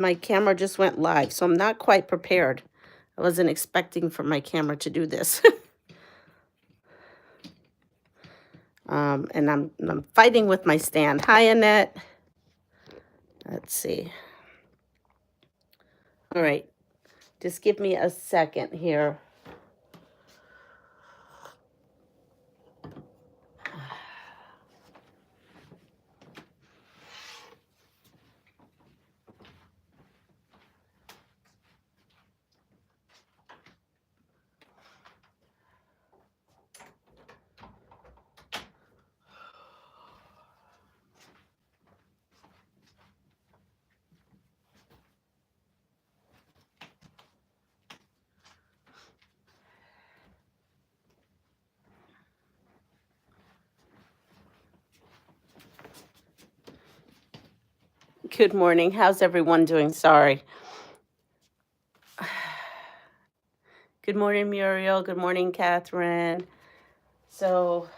my camera just went live, so I'm not quite prepared. I wasn't expecting for my camera to do this. And I'm fighting with my stand. Hi, Annette. Let's see. All right. Just give me a second here. Good morning. How's everyone doing? Sorry. Good morning, Muriel. Good morning, Catherine. So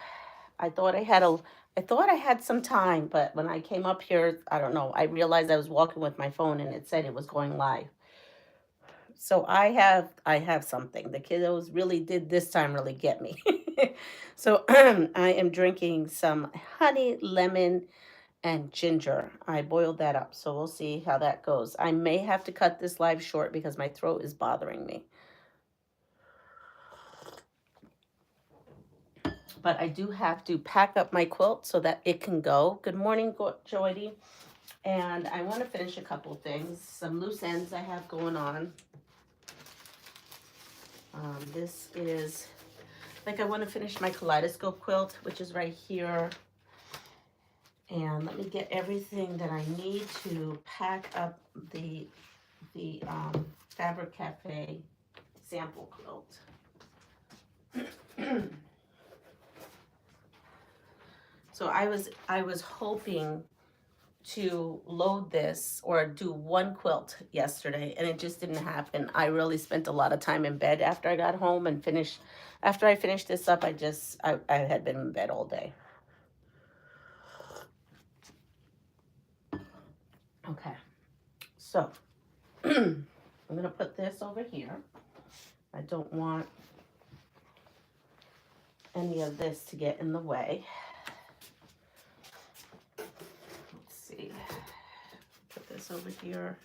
I thought I had some time, but when I came up here, I don't know, I realized I was walking with my phone and it said it was going live. So I have something. The kiddos really did this time really get me. So I am drinking some honey, lemon, and ginger. I boiled that up, so we'll see how that goes. I may have to cut this live short because my throat is bothering me. But I do have to pack up my quilt so that it can go. Good morning, Joydie. And I want to finish a couple things. Some loose ends I have going on. This is, like, I want to finish my kaleidoscope quilt, which is right here. And let me get everything that I need to pack up the Fabric Cafe sample quilt. So I was hoping to load this or do one quilt yesterday, and it just didn't happen. I really spent a lot of time in bed after I got home and after I finished this up, I had been in bed all day. Okay, so I'm gonna put this over here. I don't want any of this to get in the way. Let's see, put this over here.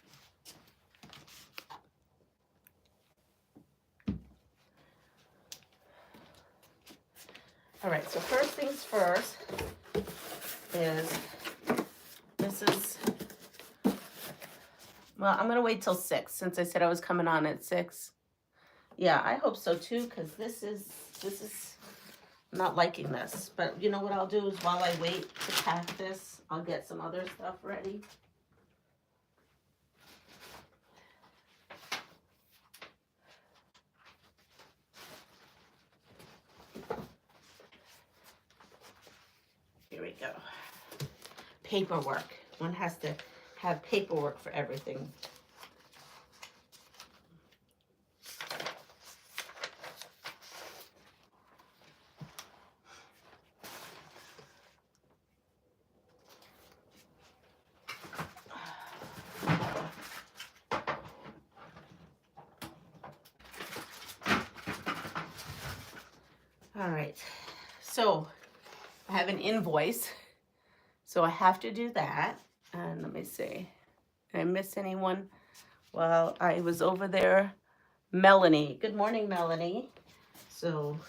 All right, so first things first is, well, I'm gonna wait till 6 since I said I was coming on at 6. Yeah, I hope so too, because this is I'm not liking this. But you know what I'll do is while I wait to pack this, I'll get some other stuff ready. Here we go. Paperwork. One has to have paperwork for everything. All right, so I have an invoice, so I have to do that. And let me see, did I miss anyone while I was over there? Melanie, good morning, Melanie. So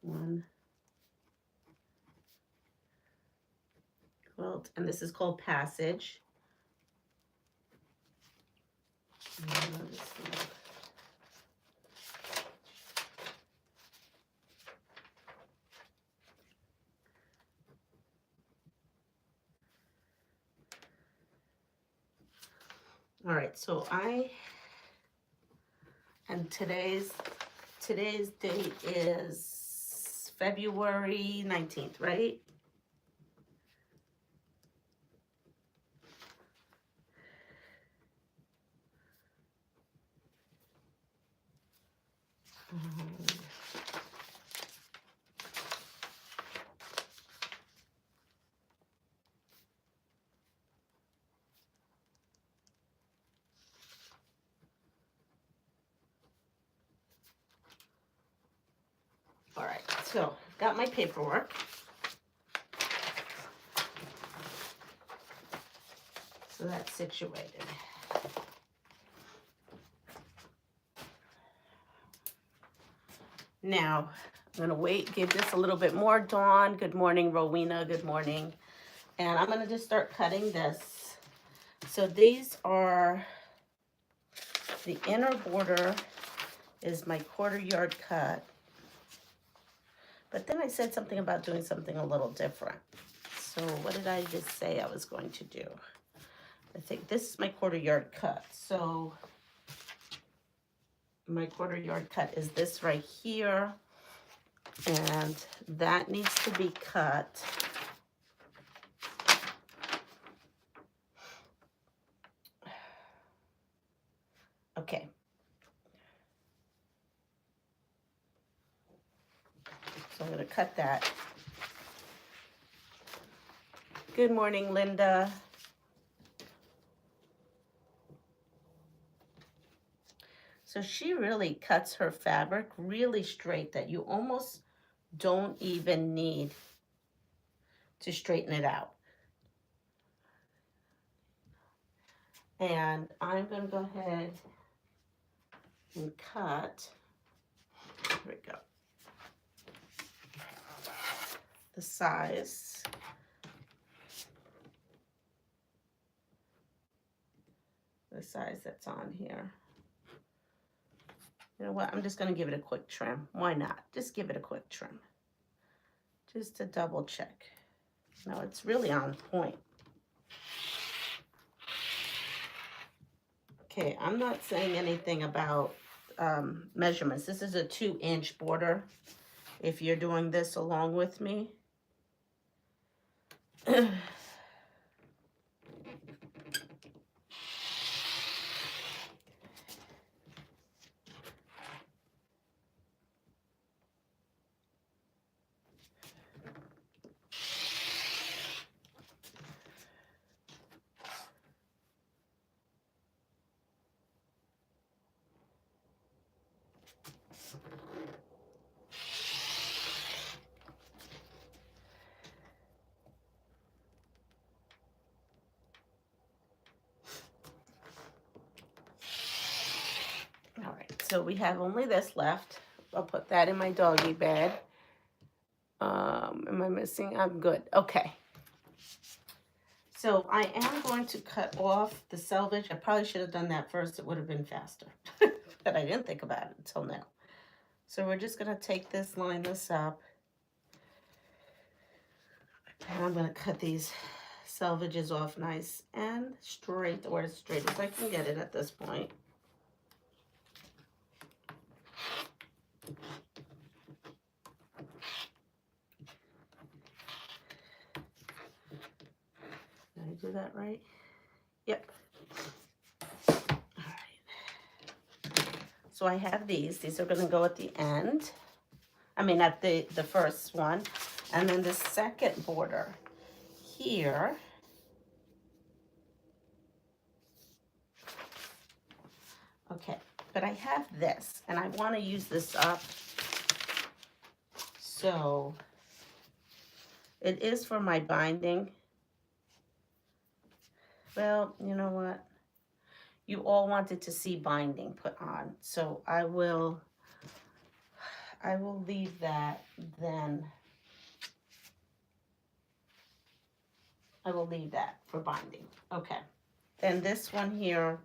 one quilt, and this is called Passage. All right, so and today's date is February 19th, right? So, got my paperwork. So that's situated. Now, I'm going to wait, give this a little bit more. Dawn, good morning. Rowena, good morning. And I'm going to just start cutting this. So these are, the inner border is my 1/4 yard cut. But then I said something about doing something a little different. So what did I just say I was going to do? I think this is my 1/4 yard cut. So my 1/4 yard cut is this right here. And that needs to be cut. Okay. So I'm going to cut that. Good morning, Linda. So she really cuts her fabric really straight that you almost don't even need to straighten it out. And I'm going to go ahead and cut. Here we go. The size. The size that's on here. You know what? I'm just going to give it a quick trim. Why not? Just give it a quick trim. Just to double check. No, it's really on point. Okay, I'm not saying anything about measurements. This is a 2-inch border. If you're doing this along with me. All right, so we have only this left. I'll put that in my doggy bed. Am I missing? I'm good. Okay. So I am going to cut off the selvage. I probably should have done that first. It would have been faster. But I didn't think about it until now. So we're just going to take this, line this up. And I'm going to cut these selvages off nice and straight, or as straight as I can get it at this point. Did I do that right? Yep. All right. So I have these. These are going to go at the end. I mean, at the first one. And then the second border here. Okay, but I have this, and I want to use this up. So it is for my binding. Well, you know what? You all wanted to see binding put on, so I will leave that then. I will leave that for binding. Okay. Then this one here.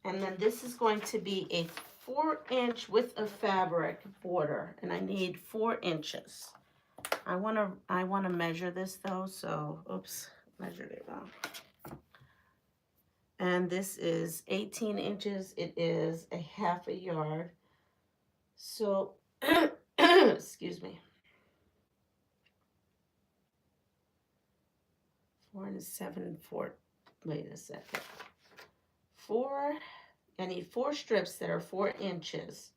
And then this is going to be a 4-inch width of fabric border, and I need 4 inches. I wanna measure this though, so oops, measured it wrong. And this is 18 inches. It is a 1/2 yard. So Excuse me. 4 and a 7, 4. Wait a second. 4. I need 4 strips that are 4 inches.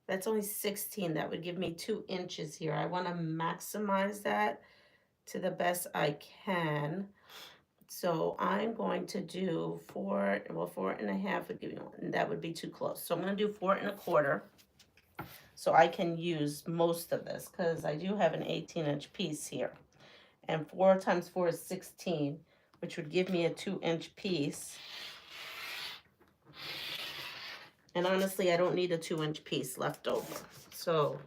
That's only 16. That would give me 2 inches here. I want to maximize that to the best I can. So I'm going to do 4, well, 4.5 would give me 1. That would be too close. So I'm going to do 4 1/4. So I can use most of this because I do have an 18-inch piece here. And 4 times 4 is 16, which would give me a 2-inch piece. And honestly, I don't need a 2-inch piece left over. So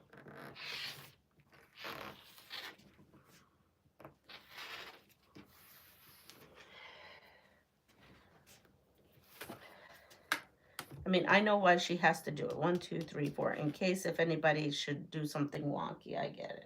I mean, I know why she has to do it. 1, 2, 3, 4. In case if anybody should do something wonky, I get it.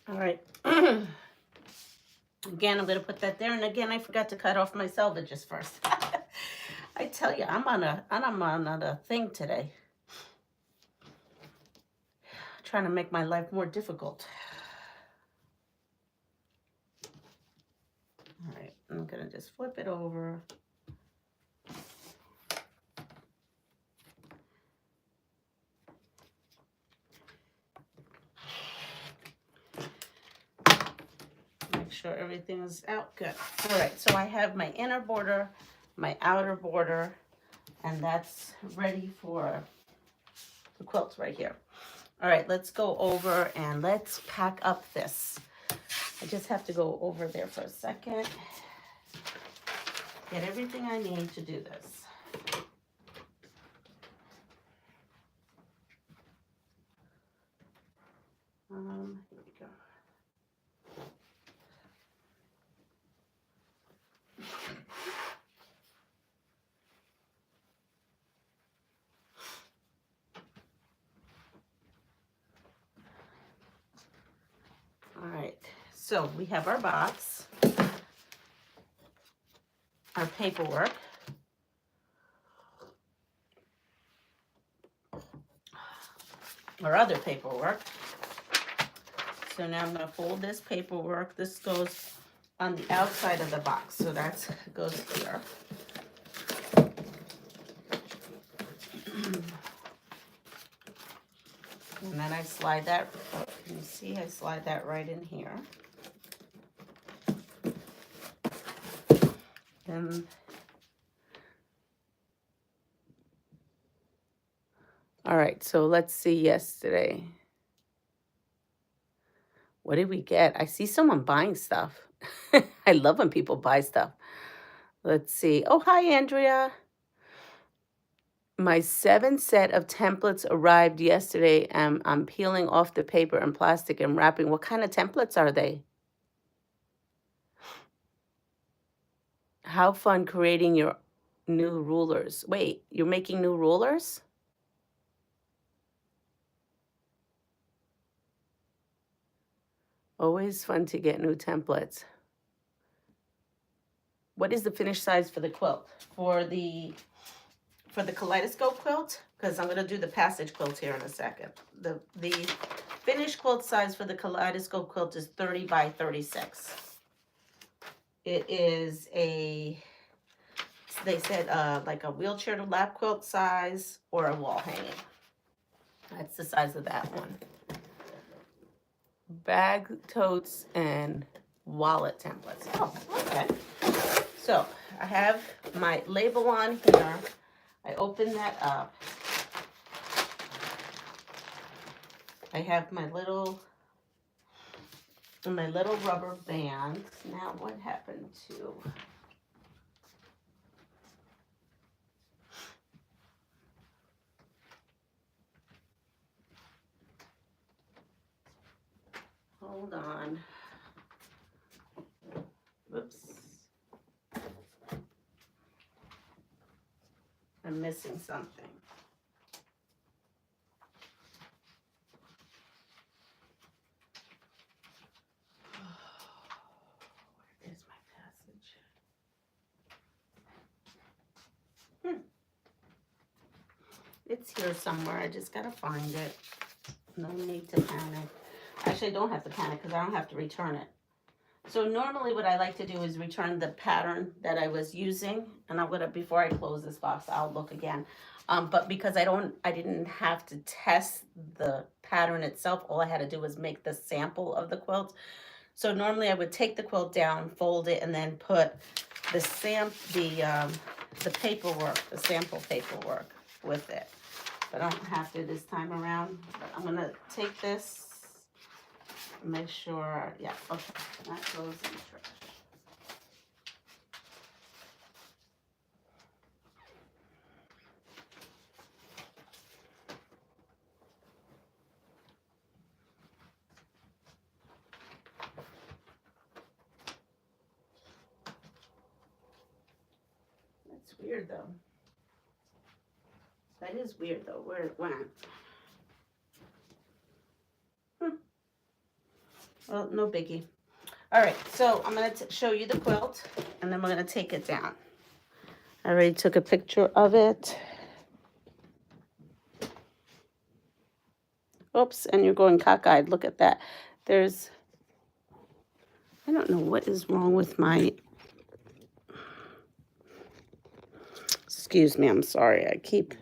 All right. Again, I'm going to put that there. And again, I forgot to cut off my selvages first. I tell you, I'm on a thing today. Trying to make my life more difficult. All right, I'm going to just flip it over. Make sure everything is out good. All right, so I have my inner border, my outer border, and that's ready for the quilts right here. All right, let's go over and let's pack up this. I just have to go over there for a second. Get everything I need to do this. Here we go. All right, so we have our box, our paperwork, our other paperwork. So now I'm going to fold this paperwork. This goes on the outside of the box, so that goes here. And then I slide that, can you see, I slide that right in here. And all right, so let's see yesterday. What did we get? I see someone buying stuff. I love when people buy stuff. Let's see. Oh, hi, Andrea. My 7 set of templates arrived yesterday, and I'm peeling off the paper and plastic and wrapping. What kind of templates are they? How fun creating your new rulers. Wait, you're making new rulers? Always fun to get new templates. What is the finished size for the quilt? For the kaleidoscope quilt, because I'm going to do the passage quilt here in a second. The finished quilt size for the kaleidoscope quilt is 30 by 36. It is a, they said like a wheelchair to lap quilt size or a wall hanging. That's the size of that one. Bag, totes, and wallet templates. Oh, okay. So I have my label on here. I open that up. I have my little And my little rubber band. Now what happened to... Hold on. Whoops. I'm missing something. Where is my passage? It's here somewhere. I just gotta find it. No need to panic. Actually, I don't have to panic because I don't have to return it. So normally what I like to do is return the pattern that I was using, and I'm gonna, before I close this box, I'll look again. But because I didn't have to test the pattern itself, all I had to do was make the sample of the quilt. So normally I would take the quilt down, fold it, and then put the paperwork, the sample paperwork with it. But I don't have to this time around. But I'm gonna take this. Make sure, yeah, okay, that goes in the trash. That's weird though. That is weird though, where it went. Well, no biggie. All right, so I'm going to show you the quilt, and then we're going to take it down. I already took a picture of it. Oops, and you're going cockeyed. Look at that. There's, I don't know what is wrong with my, excuse me, I'm sorry. I keep,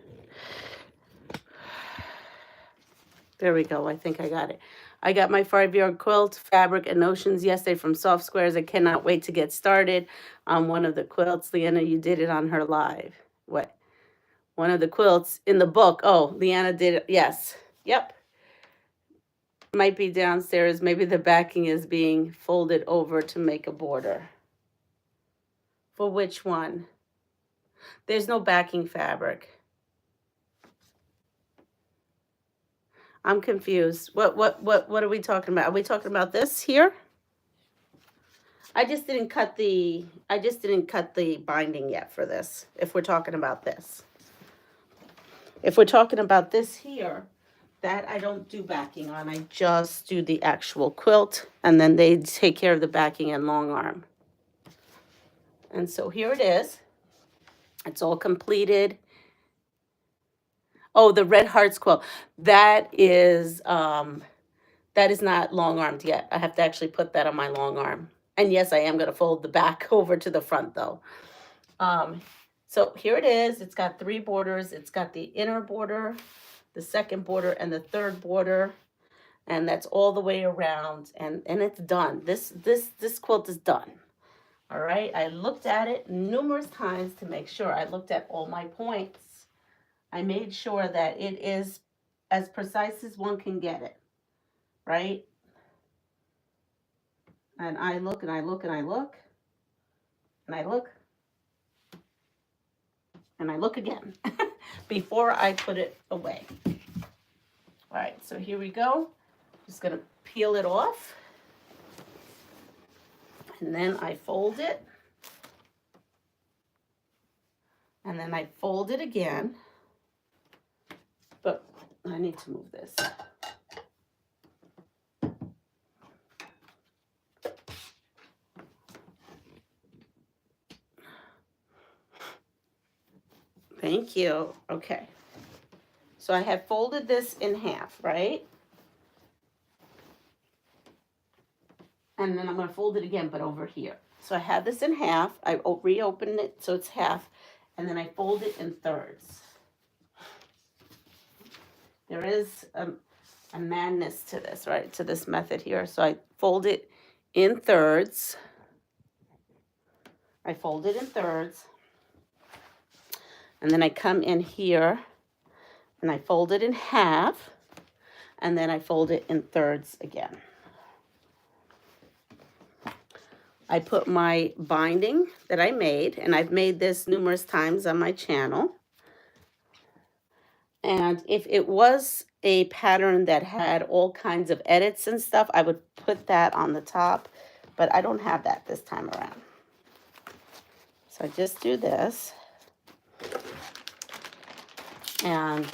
there we go. I think I got it. I got my 5-yard quilt, fabric, and notions yesterday from Soft Squares. I cannot wait to get started on one of the quilts. Leanna, you did it on her live. What? One of the quilts in the book. Oh, Leanna did it. Yes. Yep. Might be downstairs. Maybe the backing is being folded over to make a border. For which one? There's no backing fabric. I'm confused. What are we talking about? Are we talking about this here? I just didn't cut the binding yet for this, if we're talking about this. If we're talking about this here, that I don't do backing on. I just do the actual quilt, and then they take care of the backing and long arm. And so here it is. It's all completed. Oh, the Red Hearts quilt. That is not long armed yet. I have to actually put that on my long arm. And yes, I am going to fold the back over to the front though. So here it is. It's got 3 borders. It's got the inner border, the second border, and the third border. And that's all the way around. And it's done. This quilt is done. All right. I looked at it numerous times to make sure. I looked at all my points. I made sure that it is as precise as one can get it, right? And I look and I look and I look and I look and I look again before I put it away. All right, so here we go. Just gonna peel it off, and then I fold it, and then I fold it again. But I need to move this. Thank you. Okay. So I have folded this in half, right? And then I'm going to fold it again, but over here. So I have this in half. I reopened it so it's half, and then I fold it in thirds. There is a madness to this, right? To this method here. So I fold it in thirds. I fold it in thirds. And then I come in here and I fold it in half. And then I fold it in thirds again. I put my binding that I made, and I've made this numerous times on my channel. And if it was a pattern that had all kinds of edits and stuff, I would put that on the top, but I don't have that this time around. So I just do this, and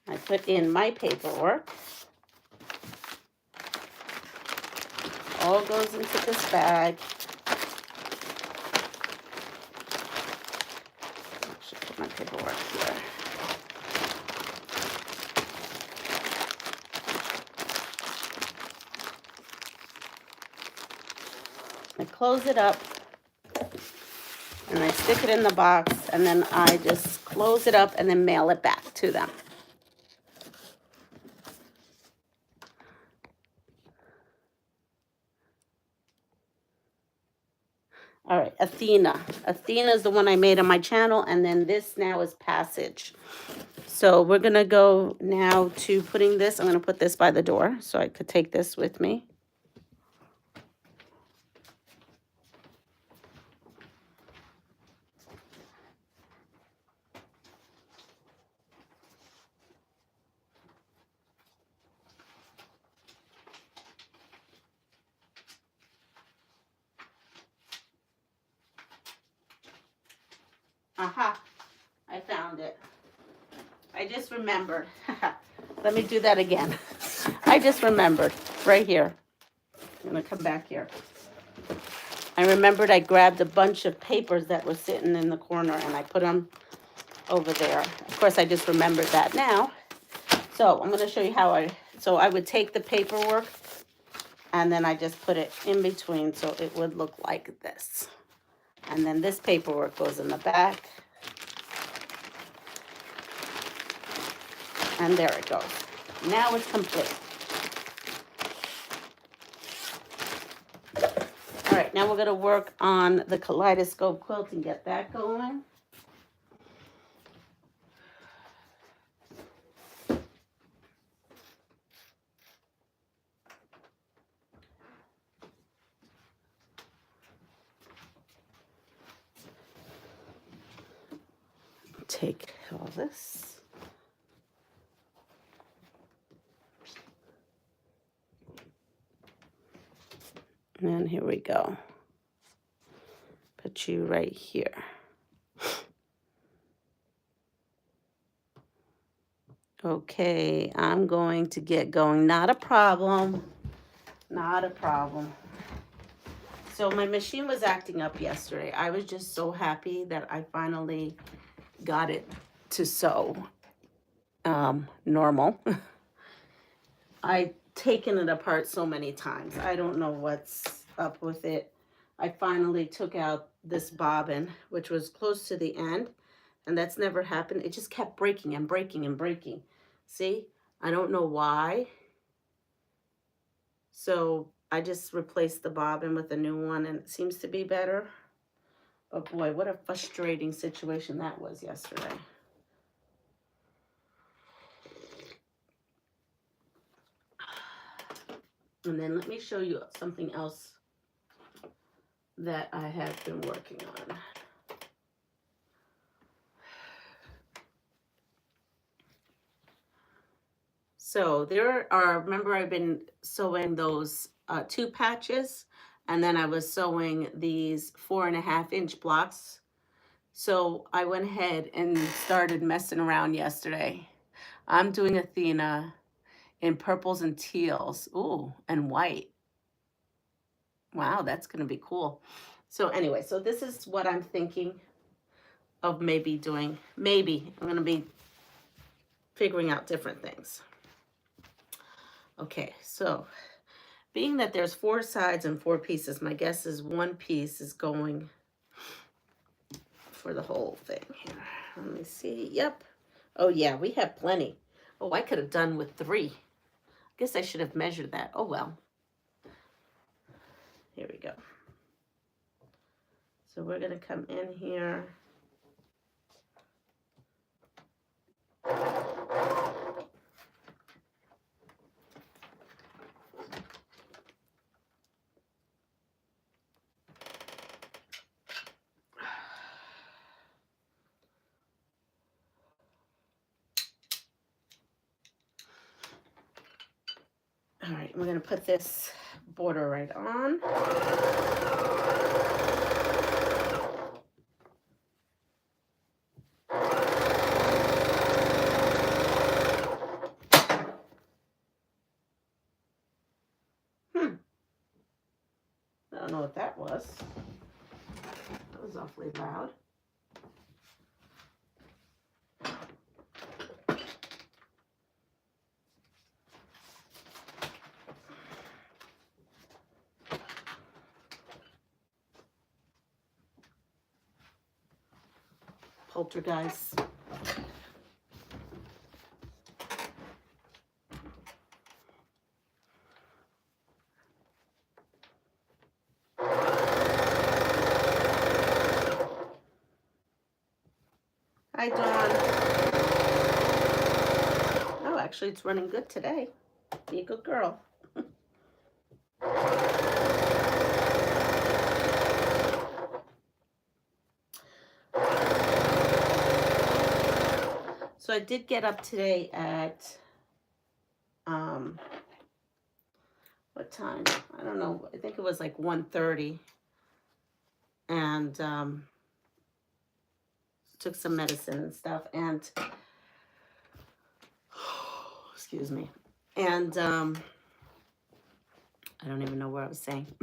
I put in my paperwork. All goes into this bag. I should put my paperwork here. I close it up, and I stick it in the box, and then I just close it up and then mail it back to them. All right, Athena. Athena is the one I made on my channel, and then this now is Passage. So we're going to go now to putting this. I'm going to put this by the door so I could take this with me. Aha, I found it. I just remembered. Let me do that again. I just remembered right here. I'm going to come back here. I remembered I grabbed a bunch of papers that were sitting in the corner and I put them over there. Of course, I just remembered that now. So I'm going to show you how I would take the paperwork and then I just put it in between so it would look like this. And then this paperwork goes in the back. And there it goes. Now it's complete. All right, now we're going to work on the kaleidoscope quilt and get that going. Take all this. And here we go. Put you right here. Okay, I'm going to get going. Not a problem. Not a problem. So my machine was acting up yesterday. I was just so happy that I finally got it to sew normal. I've taken it apart so many times. I don't know what's up with it. I finally took out this bobbin, which was close to the end, and that's never happened. It just kept breaking and breaking and breaking. See? I don't know why. So I just replaced the bobbin with a new one, and it seems to be better. But boy, what a frustrating situation that was yesterday. And then let me show you something else that I have been working on. So there are, remember I've been sewing those 2 patches, and then I was sewing these 4.5-inch blocks. So I went ahead and started messing around yesterday. I'm doing Athena in purples and teals. Ooh, and white. Wow, that's going to be cool. So anyway, so this is what I'm thinking of maybe doing. Maybe I'm going to be figuring out different things. Okay, so being that there's 4 sides and 4 pieces, my guess is 1 piece is going for the whole thing here. Let me see. Yep. Oh, yeah, we have plenty. Oh, I could have done with 3. I guess I should have measured that. Oh, well. Here we go. So we're going to come in here. All right, we're gonna put this border right on. I don't know what that was. That was awfully loud. Poltergeist. Hi, Dawn. Oh, actually, it's running good today. Be a good girl. So I did get up today at, what time? I don't know. I think it was like 1:30. And took some medicine and stuff. And, excuse me. And I don't even know what I was saying.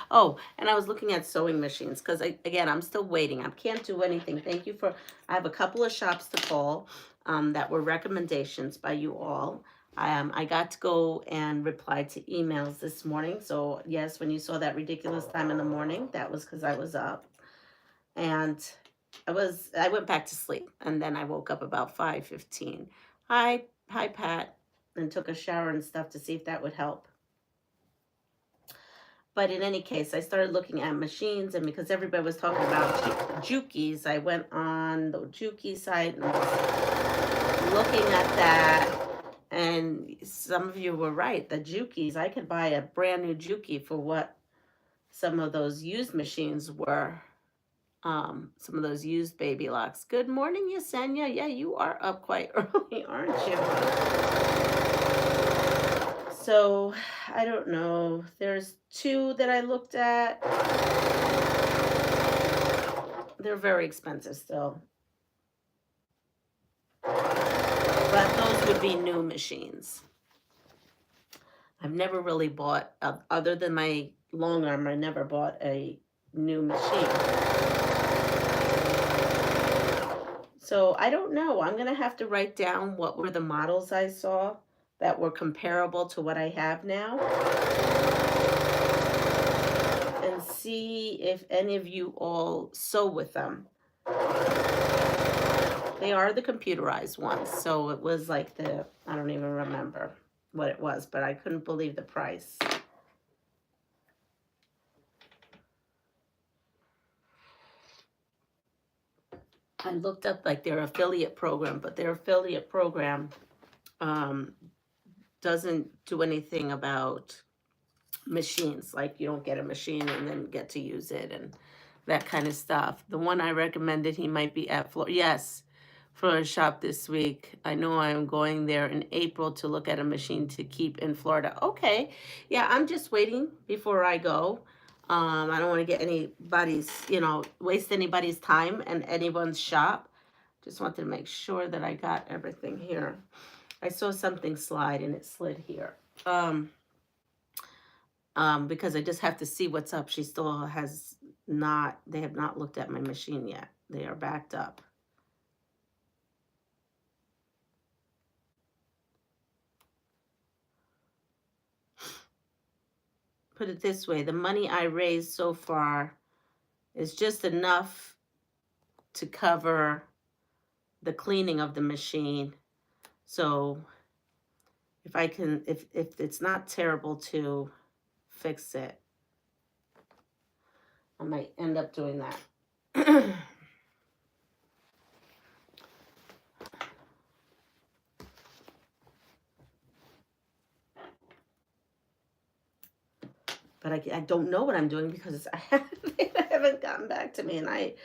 Oh, and I was looking at sewing machines because, again, I'm still waiting. I can't do anything. Thank you for, I have a couple of shops to call that were recommendations by you all. I got to go and reply to emails this morning. So, yes, when you saw that ridiculous time in the morning, that was because I was up. And I went back to sleep. And then I woke up about 5:15. Hi, Pat. And took a shower and stuff to see if that would help. But in any case, I started looking at machines, and because everybody was talking about Jukies, I went on the Juki site and was looking at that. And some of you were right. The Jukies, I could buy a brand new Juki for what some of those used machines were. Some of those used baby locks. Good morning, Yesenia. Yeah, you are up quite early, aren't you? So, I don't know. There's two that I looked at. They're very expensive still. But those would be new machines. I've never really bought, other than my long arm, I never bought a new machine. So I don't know. I'm going to have to write down what were the models I saw that were comparable to what I have now. And see if any of you all sew with them. They are the computerized ones. So it was like I don't even remember what it was, but I couldn't believe the price. I looked up like their affiliate program, but their affiliate program doesn't do anything about machines. Like you don't get a machine and then get to use it and that kind of stuff. The one I recommended, he might be at Florida. Yes, Florida shop this week. I know I'm going there in April to look at a machine to keep in Florida. Okay, yeah, I'm just waiting before I go. I don't want to get anybody's, waste anybody's time and anyone's shop. Just wanted to make sure that I got everything here. I saw something slide and it slid here. Because I just have to see what's up. She still has not, they have not looked at my machine yet. They are backed up. Put it this way, the money I raised so far is just enough to cover the cleaning of the machine. So if I can, if it's not terrible to fix it, I might end up doing that. But I don't know what I'm doing because they haven't gotten back to me, and I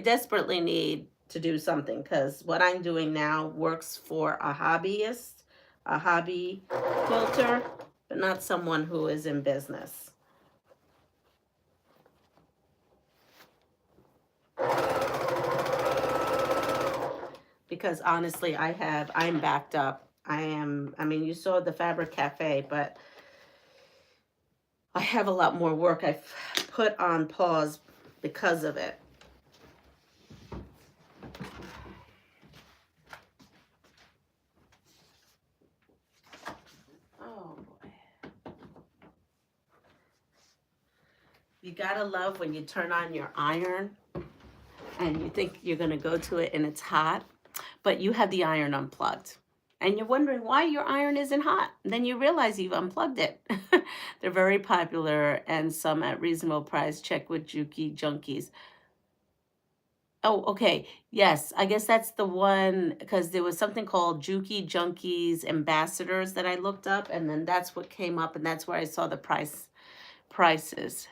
desperately need to do something because what I'm doing now works for a hobbyist, a hobby quilter, but not someone who is in business. Because honestly, I'm backed up. I mean, you saw the Fabric Cafe, but I have a lot more work I've put on pause because of it. Oh boy. You gotta love when you turn on your iron and you think you're gonna go to it and it's hot, but you have the iron unplugged. And you're wondering why your iron isn't hot. And then you realize you've unplugged it. They're very popular and some at reasonable price. Check with Juki Junkies. Oh, okay. Yes, I guess that's the one because there was something called Juki Junkies Ambassadors that I looked up, and then that's what came up, and that's where I saw the prices.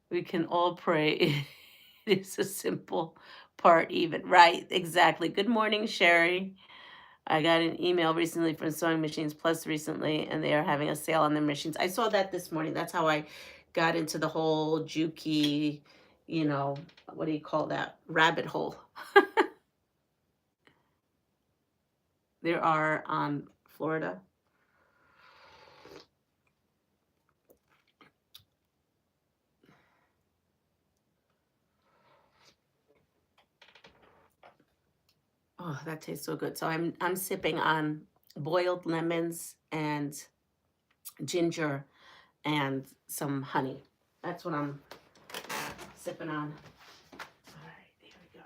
We can all pray. It is a simple part, even. Right, exactly. Good morning, Sherry. I got an email recently from Sewing Machines Plus recently, and they are having a sale on their machines. I saw that this morning. That's how I got into the whole Juki, you know, what do you call that? Rabbit hole. There are on Florida. Oh, that tastes so good. So I'm sipping on boiled lemons and ginger and some honey. That's what I'm sipping on. All right, here we go.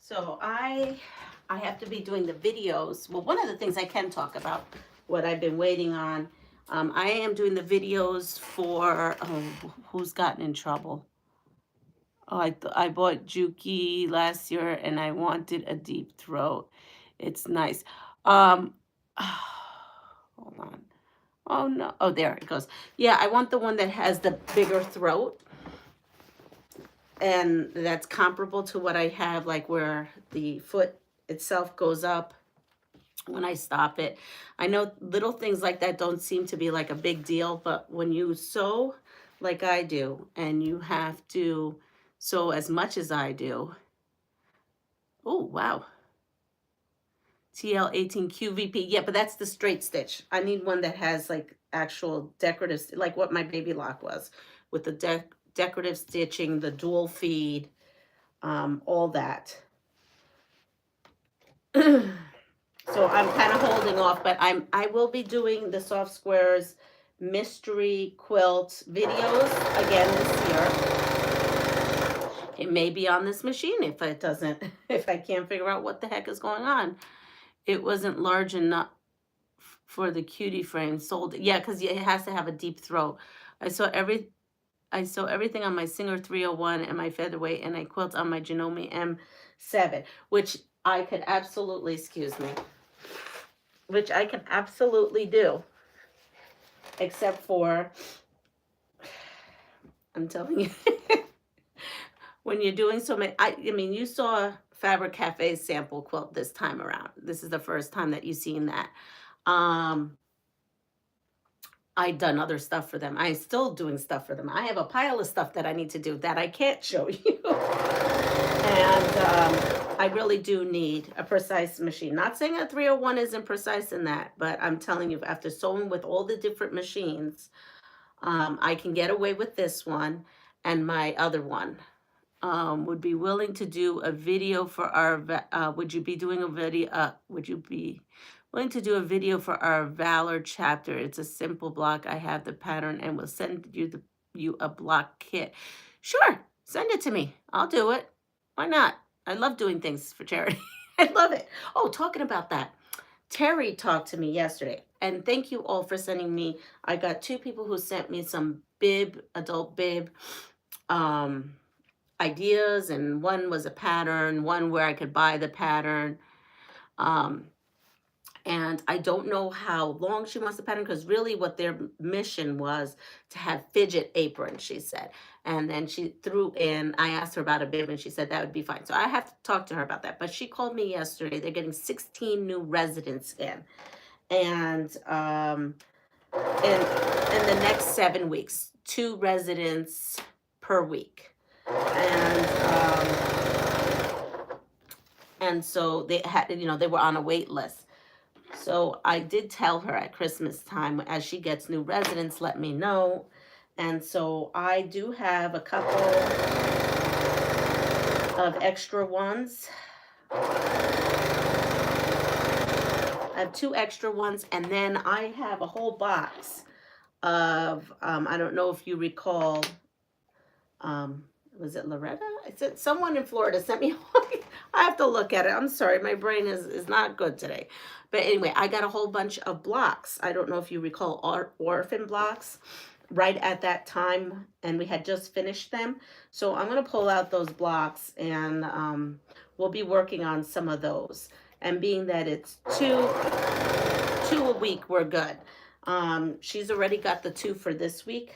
So I have to be doing the videos. Well, one of the things I can talk about, what I've been waiting on, I am doing the videos for, who's gotten in trouble? Oh, I bought Juki last year and I wanted a deep throat. It's nice. Hold on. Oh no. Oh, there it goes. Yeah, I want the one that has the bigger throat. And that's comparable to what I have, like where the foot itself goes up when I stop it. I know little things like that don't seem to be like a big deal, but when you sew like I do, and you have to sew as much as I do. Oh, wow. TL18 QVP. Yeah, but that's the straight stitch. I need one that has like actual decorative, like what my baby lock was, with the decorative stitching, the dual feed, all that. So I'm kind of holding off, but I will be doing the Soft Squares mystery quilt videos again this year. It may be on this machine if it doesn't, if I can't figure out what the heck is going on. It wasn't large enough for the cutie frame sold. Yeah, because it has to have a deep throat. I sew everything on my Singer 301 and my Featherweight, and I quilt on my Janome M7, which I could absolutely, excuse me, which I can absolutely do, except for, I'm telling you, when you're doing so many, I mean, you saw Fabric Cafe's sample quilt this time around. This is the first time that you've seen that. I've done other stuff for them. I'm still doing stuff for them. I have a pile of stuff that I need to do that I can't show you. And I really do need a precise machine. Not saying a 301 isn't precise in that, but I'm telling you, after sewing with all the different machines, I can get away with this one and my other one. Would be willing to do a video for our, would you be doing a video, would you be willing to do a video for our Valor chapter? It's a simple block. I have the pattern and will send you a block kit. Sure, send it to me. I'll do it. Why not? I love doing things for charity. I love it. Oh, talking about that. Terry talked to me yesterday, and thank you all for sending me. I got 2 people who sent me some bib, adult bib, ideas, and one was a pattern, one where I could buy the pattern. Um, and I don't know how long she wants the pattern, because really what their mission was to have fidget aprons, she said. And then she threw in, I asked her about a bib and she said that would be fine. So I have to talk to her about that. But she called me yesterday. They're getting 16 new residents in. And in the next 7 weeks, 2 residents per week. And so they had, they were on a wait list. So I did tell her at Christmas time, as she gets new residents, let me know. And so I do have a couple of extra ones. I have 2 extra ones, and then I have a whole box of, I don't know if you recall, was it Loretta? It's someone in Florida sent me. I have to look at it. I'm sorry, my brain is not good today. But anyway, I got a whole bunch of blocks. I don't know if you recall orphan blocks right at that time, and we had just finished them. So I'm going to pull out those blocks, and we'll be working on some of those. And being that it's two a week, we're good. She's already got the 2 for this week.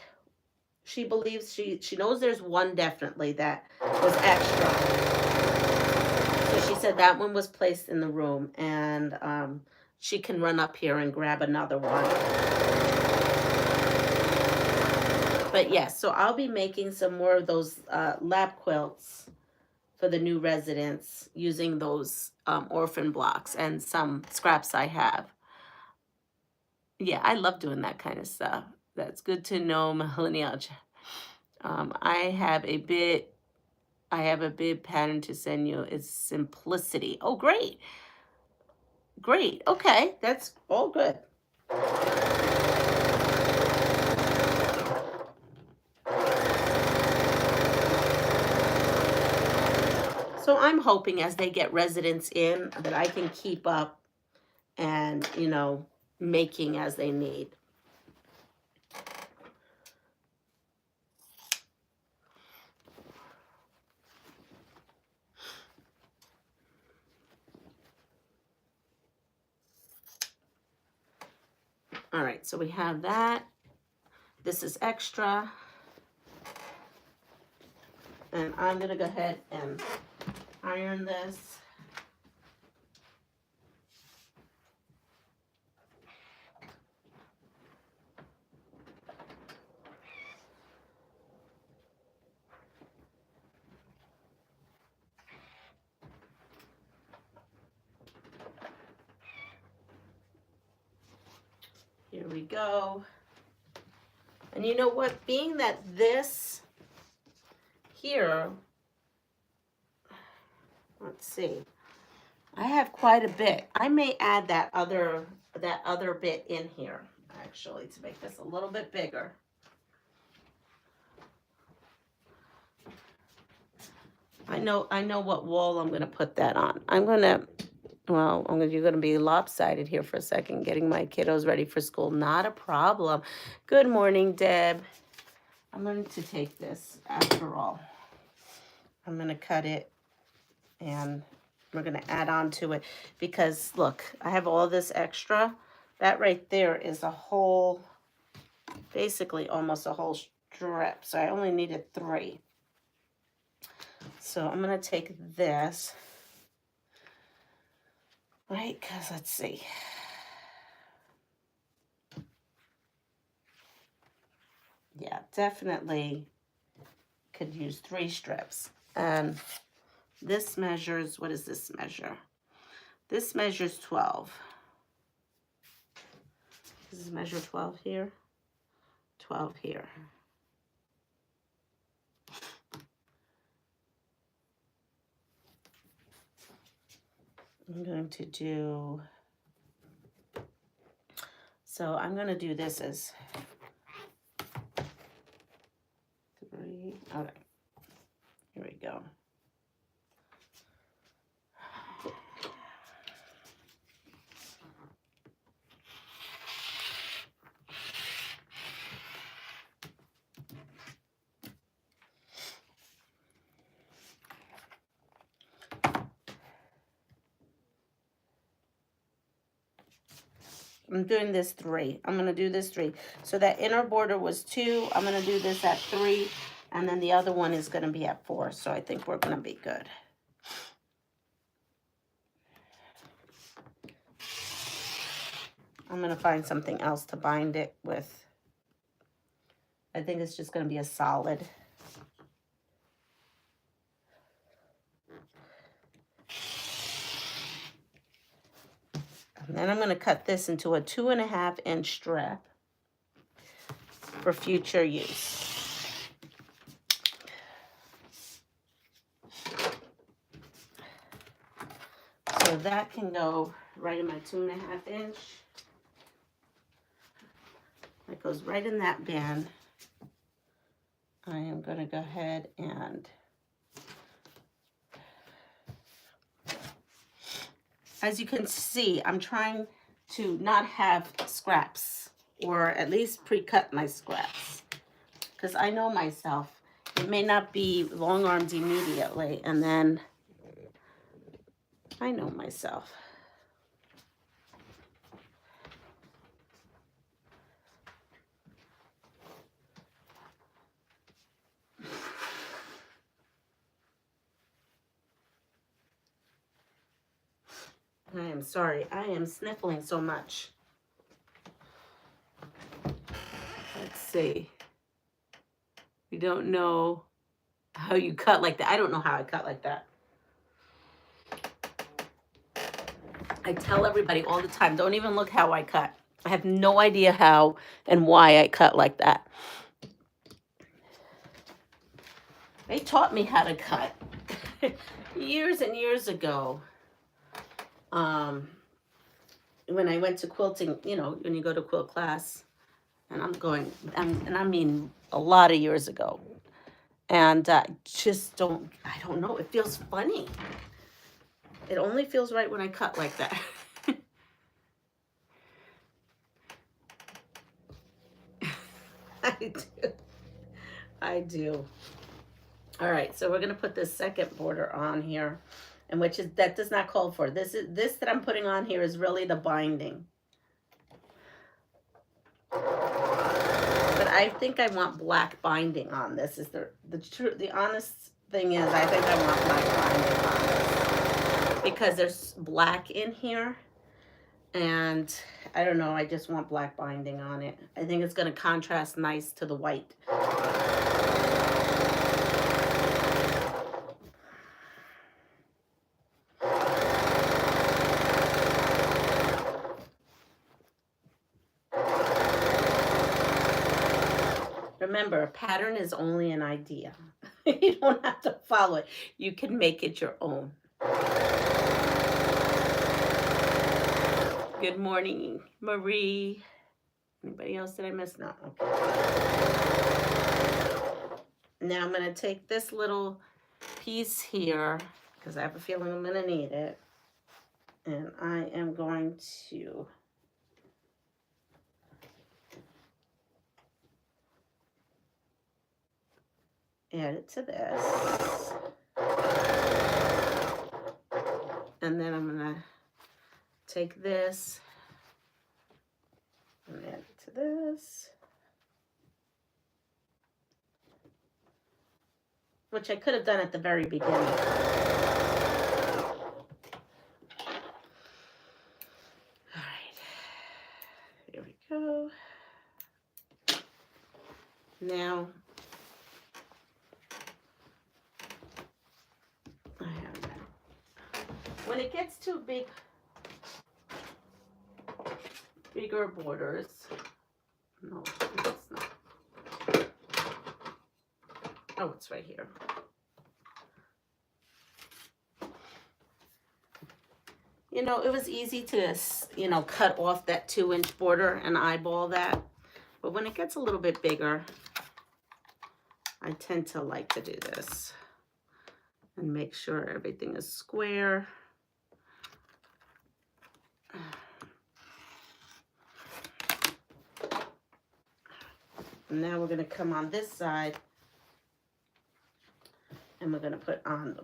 She believes she knows there's one definitely that was extra. So she said that one was placed in the room, and she can run up here and grab another one. But yes, so I'll be making some more of those lap quilts for the new residents using those orphan blocks and some scraps I have. Yeah, I love doing that kind of stuff. That's good to know, Millennial. I have a bib pattern to send you. It's simplicity. Oh, great. Great. Okay, that's all good. So I'm hoping as they get residents in that I can keep up and, making as they need. All right, so we have that. This is extra. And I'm going to go ahead and iron this. Here we go. And you know what? Being that this here, let's see, I have quite a bit. I may add that other bit in here, actually, to make this a little bit bigger. I know what wall I'm going to put that on. You're going to be lopsided here for a second, getting my kiddos ready for school. Not a problem. Good morning, Deb. I'm going to take this after all. I'm going to cut it, and we're going to add on to it because, look, I have all this extra. That right there is a whole, basically almost a whole strip. So I only needed 3. So I'm going to take this, right, because let's see. Yeah, definitely could use 3 strips. And this measures, what does this measure? This measures 12. Does this measure 12 here? 12 here. I'm going to do, so I'm going to do this as 3. All right, here we go. I'm doing this 3. I'm going to do this 3. So that inner border was 2. I'm going to do this at 3. And then the other one is going to be at 4. So I think we're going to be good. I'm going to find something else to bind it with. I think it's just going to be a solid. And then I'm going to cut this into a 2.5-inch strip for future use. So that can go right in my 2.5-inch. It goes right in that band. I am going to go ahead and, as you can see, I'm trying to not have scraps, or at least pre-cut my scraps, because I know myself. It may not be long arms immediately, and then I know myself. I am sorry, I am sniffling so much. Let's see. You don't know how you cut like that. I don't know how I cut like that. I tell everybody all the time, don't even look how I cut. I have no idea how and why I cut like that. They taught me how to cut years and years ago. When I went to quilting, you know, when you go to quilt class, and I mean a lot of years ago. And I don't know, it feels funny. It only feels right when I cut like that. I do. All right, so we're gonna put this second border on here, and that does not call for. This that I'm putting on here is really the binding. But I think I want black binding on this. Is the honest thing is, I think I want black binding on this because there's black in here, and I don't know, I just want black binding on it. I think it's going to contrast nice to the white. Remember, a pattern is only an idea. You don't have to follow it. You can make it your own. Good morning, Marie. Anybody else that I missed? No. Okay. Now I'm going to take this little piece here, because I have a feeling I'm going to need it. And I am going to add it to this. And then I'm going to take this and add it to this. Which I could have done at the very beginning. All right. Here we go. Now, I have that. When it gets too bigger borders, no, it's not. Oh, it's right here. You know, it was easy to, you know, cut off that 2-inch border and eyeball that. But when it gets a little bit bigger, I tend to like to do this and make sure everything is square. And now we're going to come on this side and we're going to put on the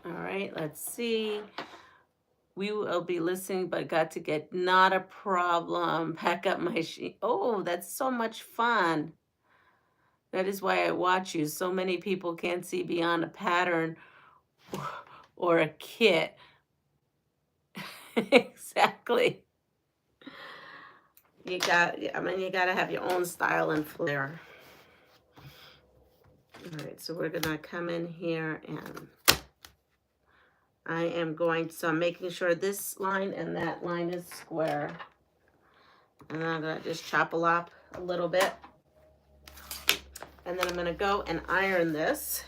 All right, let's see. We will be listening, but got to get not a problem. Pack up my sheet. Oh, that's so much fun. That is why I watch you. So many people can't see beyond a pattern or a kit. Exactly. You gotta have your own style and flair. All right, so we're gonna come in here and so I'm making sure this line and that line is square. And then I'm gonna just chop up a little bit. And then I'm gonna go and iron this.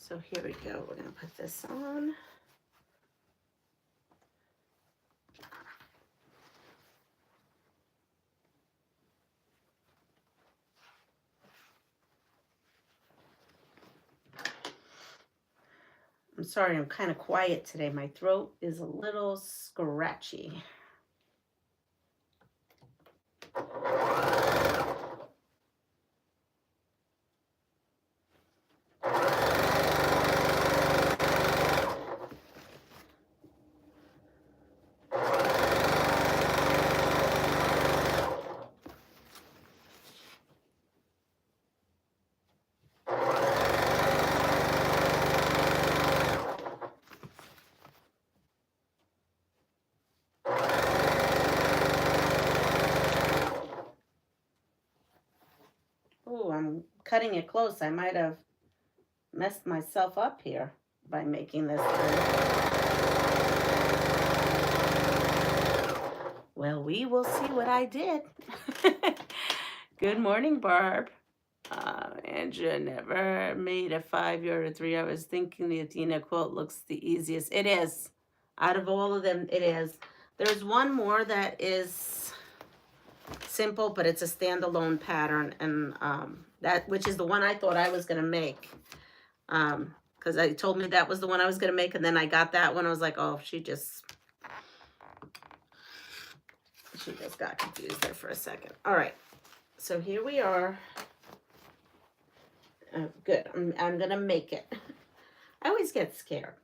So here we go. We're gonna put this on. I'm sorry, I'm kind of quiet today. My throat is a little scratchy. Oh, I'm cutting it close. I might have messed myself up here by making this thing. Well, we will see what I did. Good morning, Barb. Andrea never made a 5-yard or 3. I was thinking the Athena quilt looks the easiest. It is. Out of all of them, it is. There's one more that is simple, but it's a standalone pattern, and which is the one I thought I was gonna make. Because I told me that was the one I was gonna make, and then I got that one. I was like, oh, she just got confused there for a second. All right, so here we are. Good. I'm gonna make it. I always get scared.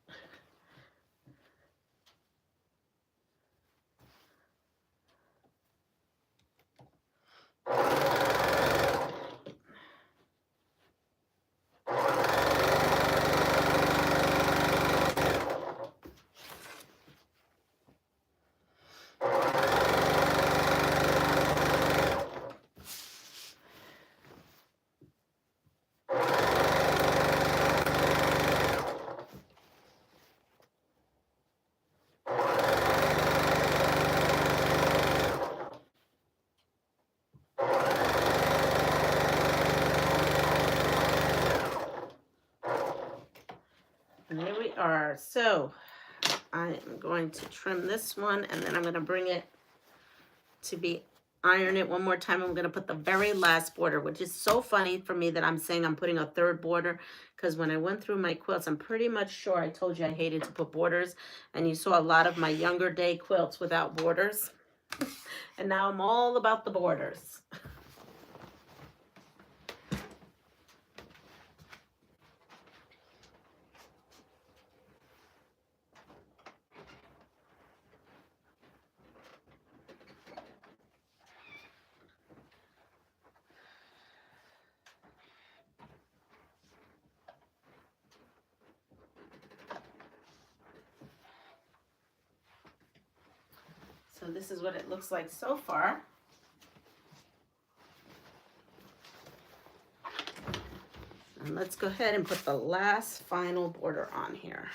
And there we are. So I am going to trim this one, and then I'm going to bring it to be iron it one more time. I'm going to put the very last border, which is so funny for me that I'm saying I'm putting a third border, because when I went through my quilts, I'm pretty much sure I told you I hated to put borders, and you saw a lot of my younger day quilts without borders. And now I'm all about the borders. So this is what it looks like so far. And let's go ahead and put the last final border on here.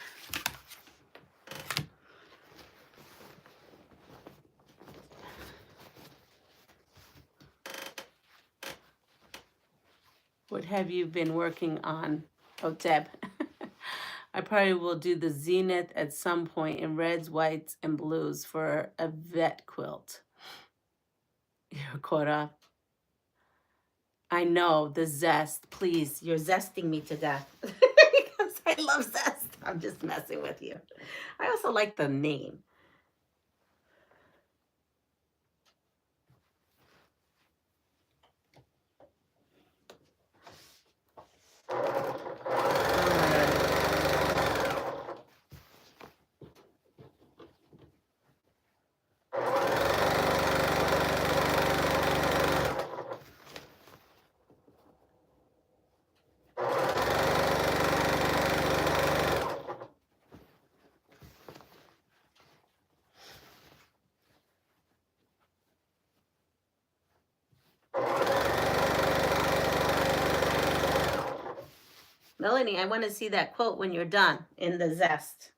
What have you been working on? Oh, Deb. I probably will do the zenith at some point in reds, whites, and blues for a vet quilt. You're caught up. I know, the zest. Please, you're zesting me to death. Because I love zest. I'm just messing with you. I also like the name. Melanie, I want to see that quote when you're done in the zest.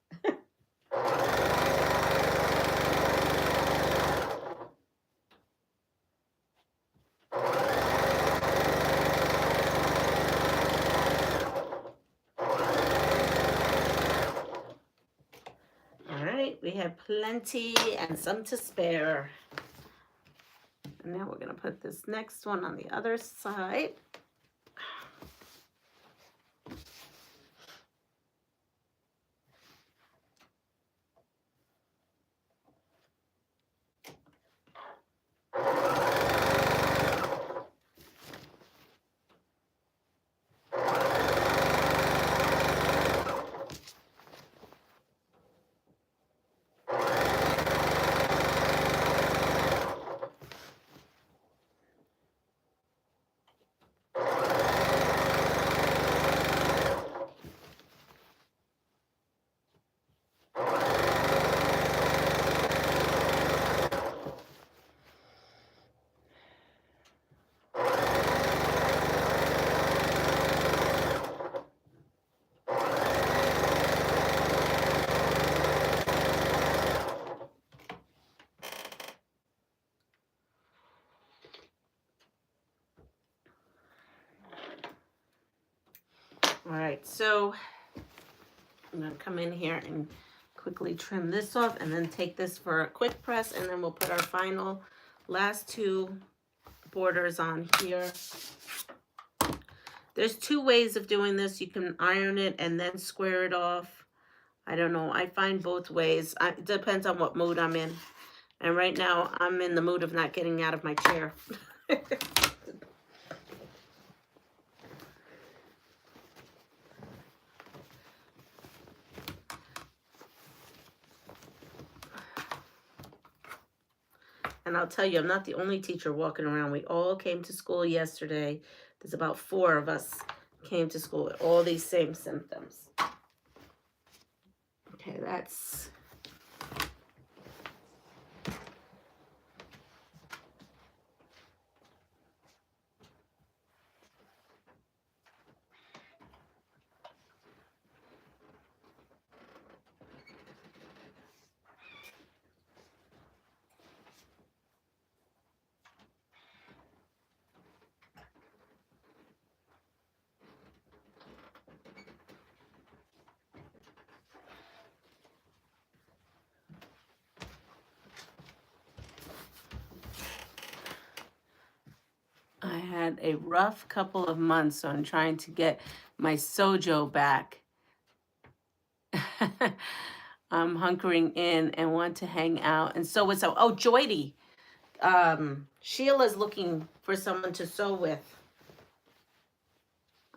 All right, we have plenty and some to spare. And now we're going to put this next one on the other side. All right, so I'm going to come in here and quickly trim this off and then take this for a quick press, and then we'll put our final last two borders on here. There's two ways of doing this. You can iron it and then square it off. I don't know. I find both ways. It depends on what mood I'm in. And right now, I'm in the mood of not getting out of my chair. And I'll tell you, I'm not the only teacher walking around. We all came to school yesterday. There's about 4 of us came to school with all these same symptoms. Okay, that's... I had a rough couple of months on trying to get my sojo back. I'm hunkering in and want to hang out. And so was, oh, Joydy. Sheila's looking for someone to sew with.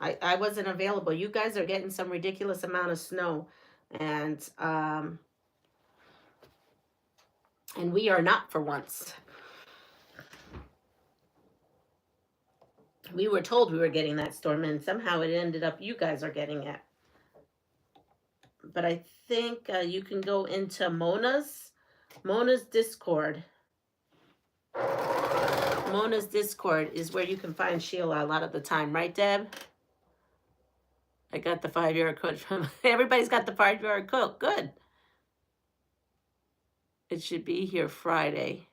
I wasn't available. You guys are getting some ridiculous amount of snow. And we are not for once. We were told we were getting that storm, and somehow it ended up you guys are getting it. But I think you can go into Mona's Mona's Discord. Mona's Discord is where you can find Sheila a lot of the time, right, Deb? I got the 5-yard quilt from everybody's got the 5-yard quilt. Good. It should be here Friday.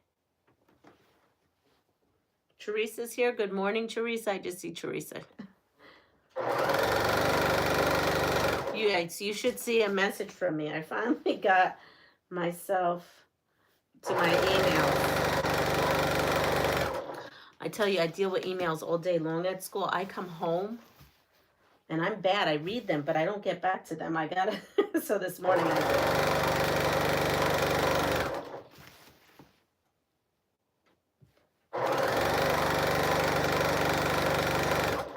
Teresa's here. Good morning, Teresa. I just see Teresa. You should see a message from me. I finally got myself to my emails. I tell you, I deal with emails all day long at school. I come home and I'm bad. I read them, but I don't get back to them. I gotta, so this morning I did.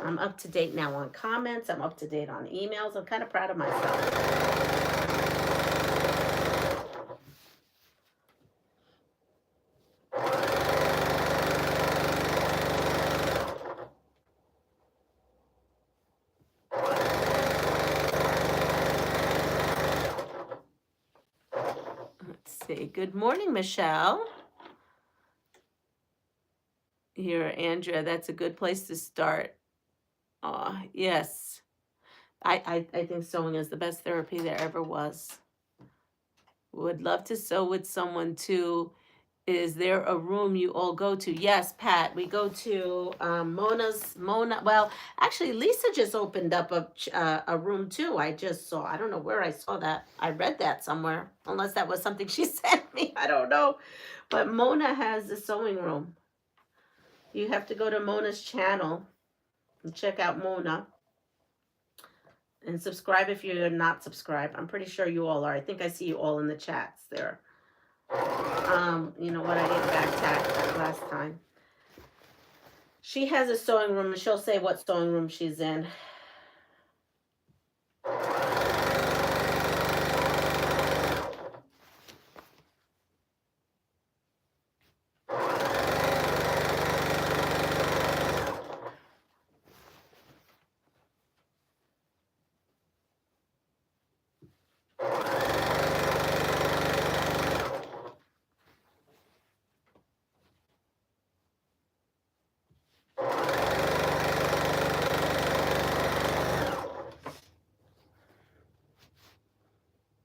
I'm up to date now on comments. I'm up to date on emails. I'm kind of proud of myself. Let's see. Good morning, Michelle. Here, Andrea, that's a good place to start. Yes. I think sewing is the best therapy there ever was. Would love to sew with someone too. Is there a room you all go to? Yes, Pat. We go to Mona. Well, actually, Lisa just opened up a room too. I just saw. I don't know where I saw that. I read that somewhere. Unless that was something she sent me. I don't know. But Mona has a sewing room. You have to go to Mona's channel and check out Mona. And subscribe if you're not subscribed. I'm pretty sure you all are. I think I see you all in the chats there. You know what? I didn't back tag that last time. She has a sewing room, and she'll say what sewing room she's in.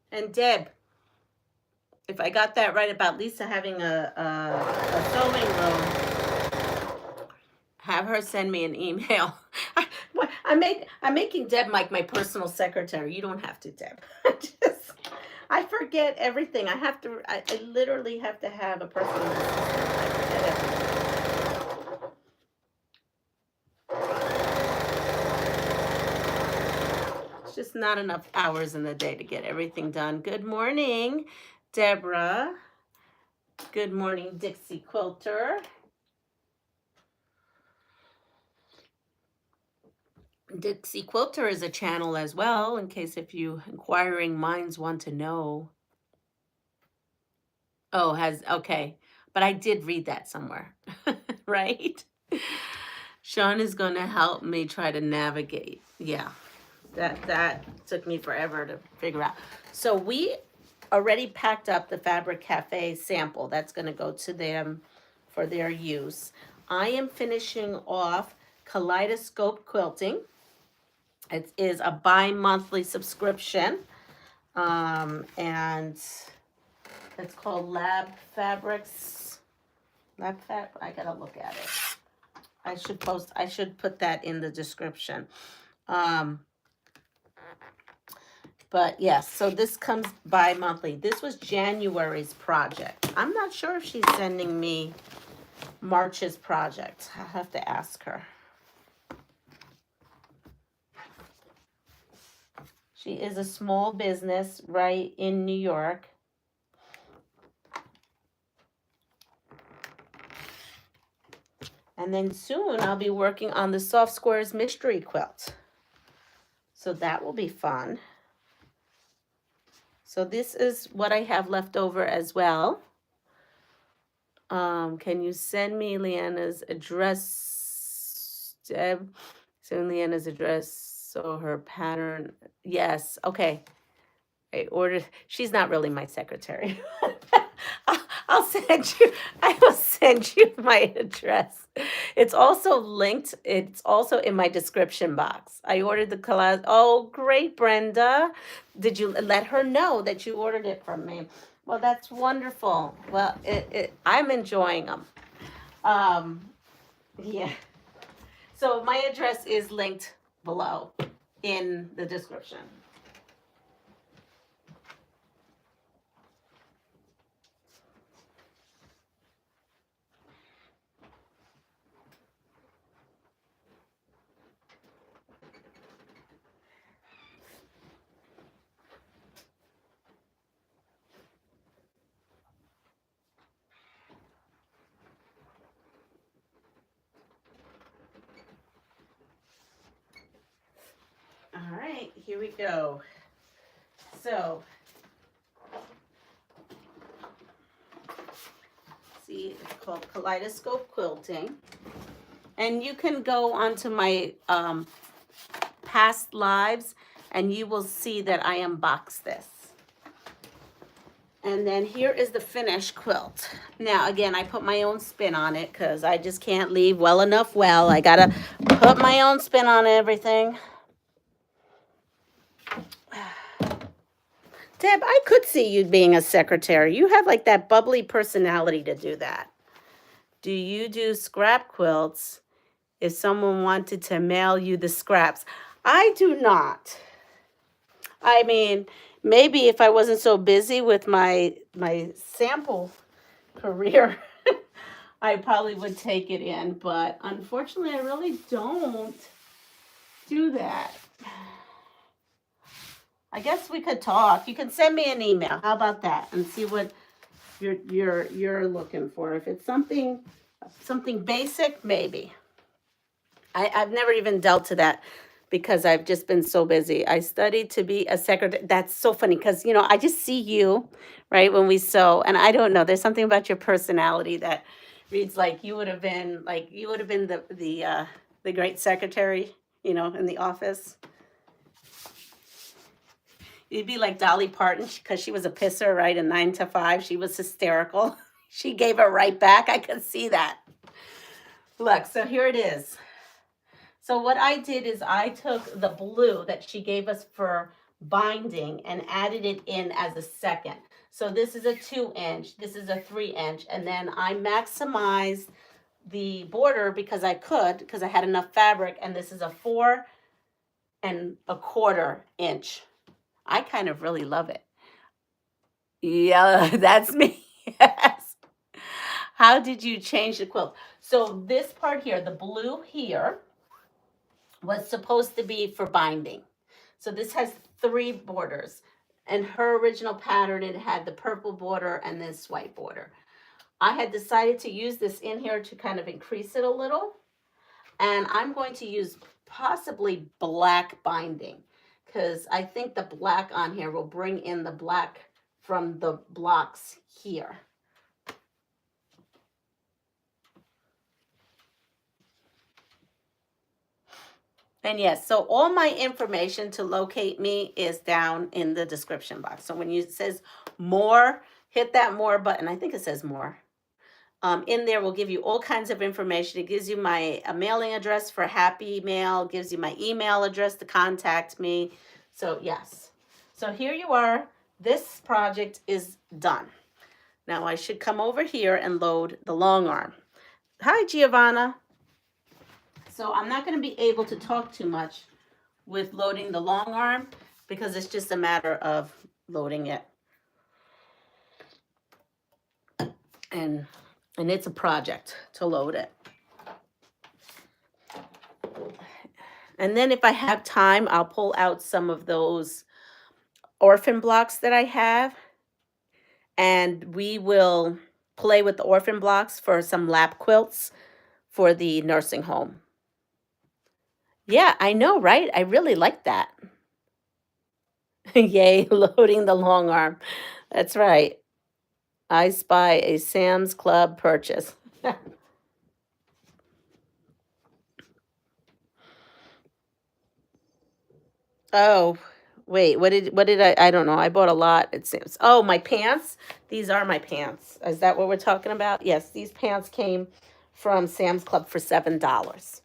And Deb, if I got that right about Lisa having a sewing room, have her send me an email. I'm making Deb like my personal secretary. You don't have to, Deb. I forget everything. I literally have to have a personal assistant. I forget everything. Just not enough hours in the day to get everything done. Good morning, Deborah. Good morning, Dixie Quilter. Dixie Quilter is a channel as well, in case if you inquiring minds want to know. Oh, okay. But I did read that somewhere, right? Sean is going to help me try to navigate. Yeah. That took me forever to figure out. So we already packed up the Fabric Cafe sample. That's going to go to them for their use. I am finishing off Kaleidoscope Quilting. It is a bi-monthly subscription. And it's called Lab Fabrics. I gotta look at it. I should put that in the description. But yes, so this comes bi-monthly. This was January's project. I'm not sure if she's sending me March's project. I'll have to ask her. She is a small business right in New York. And then soon I'll be working on the Soft Squares Mystery Quilt. So that will be fun. So this is what I have left over as well. Can you send me Leanna's address, Deb? Send Leanna's address so her pattern. Yes, okay. I ordered. She's not really my secretary. I'll send you. I will send you my address. It's also linked. It's also in my description box. I ordered the collage. Oh, great, Brenda! Did you let her know that you ordered it from me? Well, that's wonderful. Well, I'm enjoying them. Um, yeah. So my address is linked below in the description. All right, here we go. So, see, it's called Kaleidoscope Quilting. And you can go onto my past lives and you will see that I unboxed this. And then here is the finished quilt. Now, again, I put my own spin on it because I just can't leave well enough well. I got to put my own spin on everything. Deb, I could see you being a secretary. You have like that bubbly personality to do that. Do you do scrap quilts if someone wanted to mail you the scraps? I do not. I mean, maybe if I wasn't so busy with my sample career, I probably would take it in. But unfortunately, I really don't do that. I guess we could talk. You can send me an email. How about that? And see what you're looking for. If it's something basic, maybe. I've never even dealt to that because I've just been so busy. I studied to be a secretary. That's so funny because, you know, I just see you, right, when we sew. And I don't know, there's something about your personality that reads like you would have been the great secretary, you know, in the office. You'd be like Dolly Parton because she was a pisser, right? A 9 to 5. She was hysterical. She gave it right back. I could see that. Look, so here it is. So what I did is I took the blue that she gave us for binding and added it in as a second. So this is a 2-inch, this is a 3-inch, and then I maximized the border because I had enough fabric, and this is a 4 1/4 inch. I kind of really love it. Yeah, that's me. Yes. How did you change the quilt? So this part here, the blue here, was supposed to be for binding. So this has 3 borders. And her original pattern, it had the purple border and this white border. I had decided to use this in here to kind of increase it a little. And I'm going to use possibly black binding because I think the black on here will bring in the black from the blocks here. And yes, so all my information to locate me is down in the description box. So when it says more, hit that more button. I think it says more. In there will give you all kinds of information. It gives you my mailing address for Happy Mail, gives you my email address to contact me. So yes. So here you are. This project is done. Now I should come over here and load the long arm. Hi, Giovanna. So I'm not going to be able to talk too much with loading the long arm because it's just a matter of loading it. And it's a project to load it. And then if I have time, I'll pull out some of those orphan blocks that I have. And we will play with the orphan blocks for some lap quilts for the nursing home. Yeah, I know, right? I really like that. Yay, loading the long arm. That's right. I spy a Sam's Club purchase. Oh, Wait, what did I don't know. I bought a lot, it seems. Oh, my pants. These are my pants. Is that what we're talking about? Yes, these pants came from Sam's Club for $7.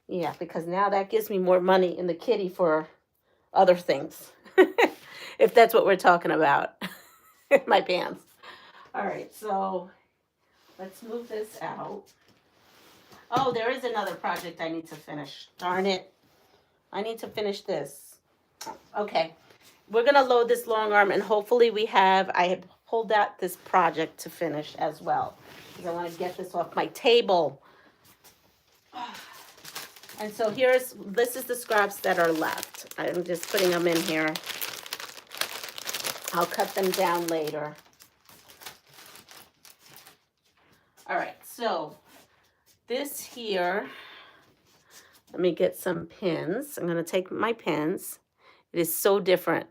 Yeah, because now that gives me more money in the kitty for other things. If that's what we're talking about. My pants. All right, so let's move this out. Oh, there is another project I need to finish. Darn it. I need to finish this. Okay. We're going to load this long arm, and hopefully I have pulled out this project to finish as well. Because I want to get this off my table. And so this is the scraps that are left. I'm just putting them in here. I'll cut them down later. All right, so this here, let me get some pins. I'm going to take my pins. It is so different.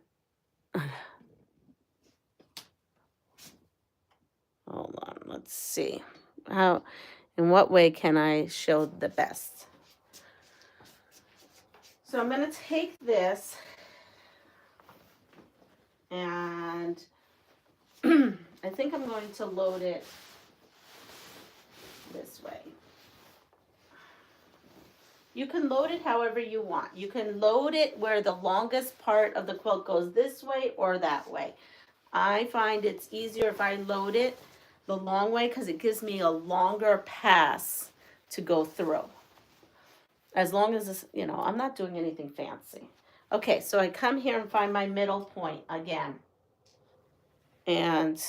Hold on, let's see. In what way can I show the best? So I'm going to take this and I think I'm going to load it this way. You can load it however you want. You can load it where the longest part of the quilt goes this way or that way. I find it's easier if I load it the long way because it gives me a longer pass to go through. As long as this, I'm not doing anything fancy. Okay, so I come here and find my middle point again. And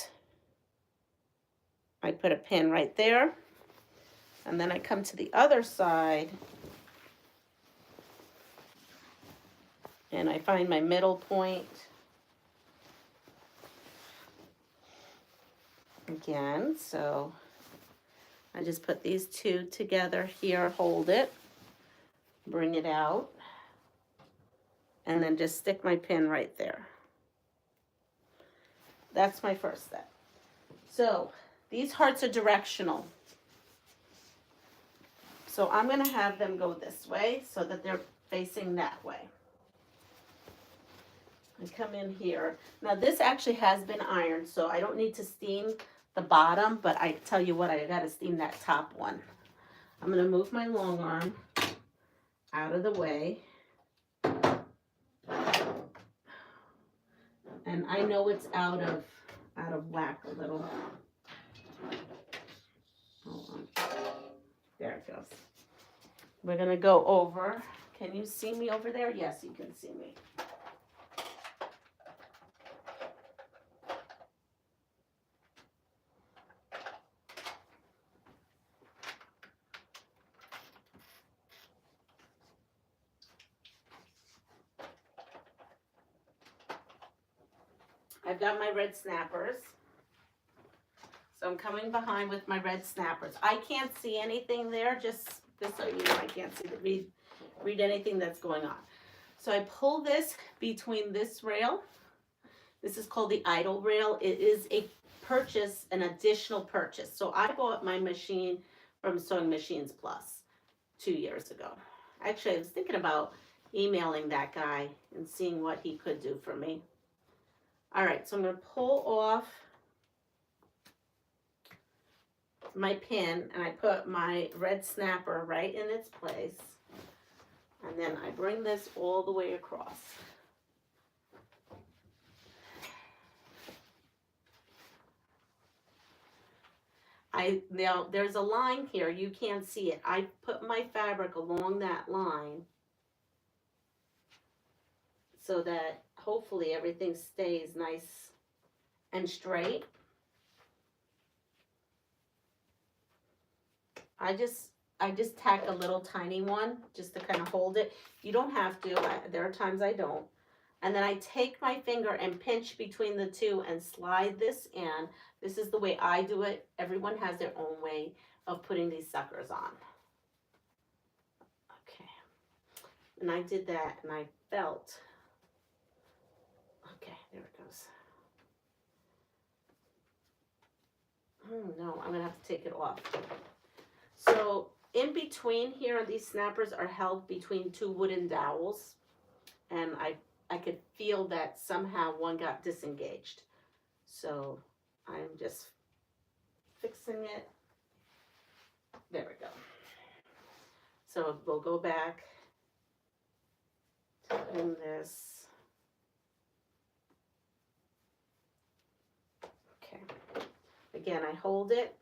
I put a pin right there. And then I come to the other side. And I find my middle point. Again, so I just put these two together here, hold it, bring it out, and then just stick my pin right there. That's my first step. So these hearts are directional. So I'm going to have them go this way so that they're facing that way. I come in here. Now this actually has been ironed, so I don't need to steam the bottom, but I tell you what, I got to steam that top one. I'm going to move my long arm out of the way. And I know it's out of whack a little. Hold on. There it goes. We're going to go over. Can you see me over there? Yes, you can see me. I've got my red snappers. So I'm coming behind with my red snappers. I can't see anything there, just so you know, I can't see read anything that's going on. So I pull this between this rail. This is called the idle rail. It is an additional purchase. So I bought my machine from Sewing Machines Plus 2 years ago. Actually, I was thinking about emailing that guy and seeing what he could do for me. All right, so I'm going to pull off my pin and I put my red snapper right in its place. And then I bring this all the way across. Now there's a line here, you can't see it. I put my fabric along that line so that hopefully everything stays nice and straight. I just tack a little tiny one just to kind of hold it. You don't have to. There are times I don't. And then I take my finger and pinch between the two and slide this in. This is the way I do it. Everyone has their own way of putting these suckers on. Okay. And I did that and I felt. Okay, there it goes. Oh no, I'm going to have to take it off. So in between here, these snappers are held between two wooden dowels. And I I could feel that somehow one got disengaged. So I'm just fixing it. There we go. So we'll go back to pin this. Okay. Again, I hold it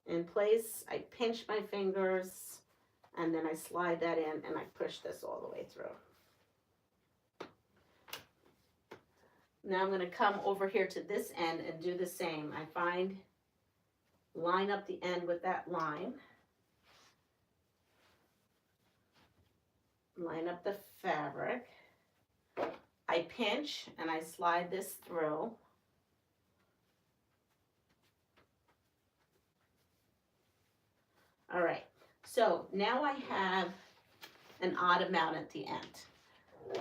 in place. I pinch my fingers, and then I slide that in, and I push this all the way through. Now I'm going to come over here to this end and do the same. Line up the end with that line. Line up the fabric. I pinch and I slide this through. All right, so now I have an odd amount at the end.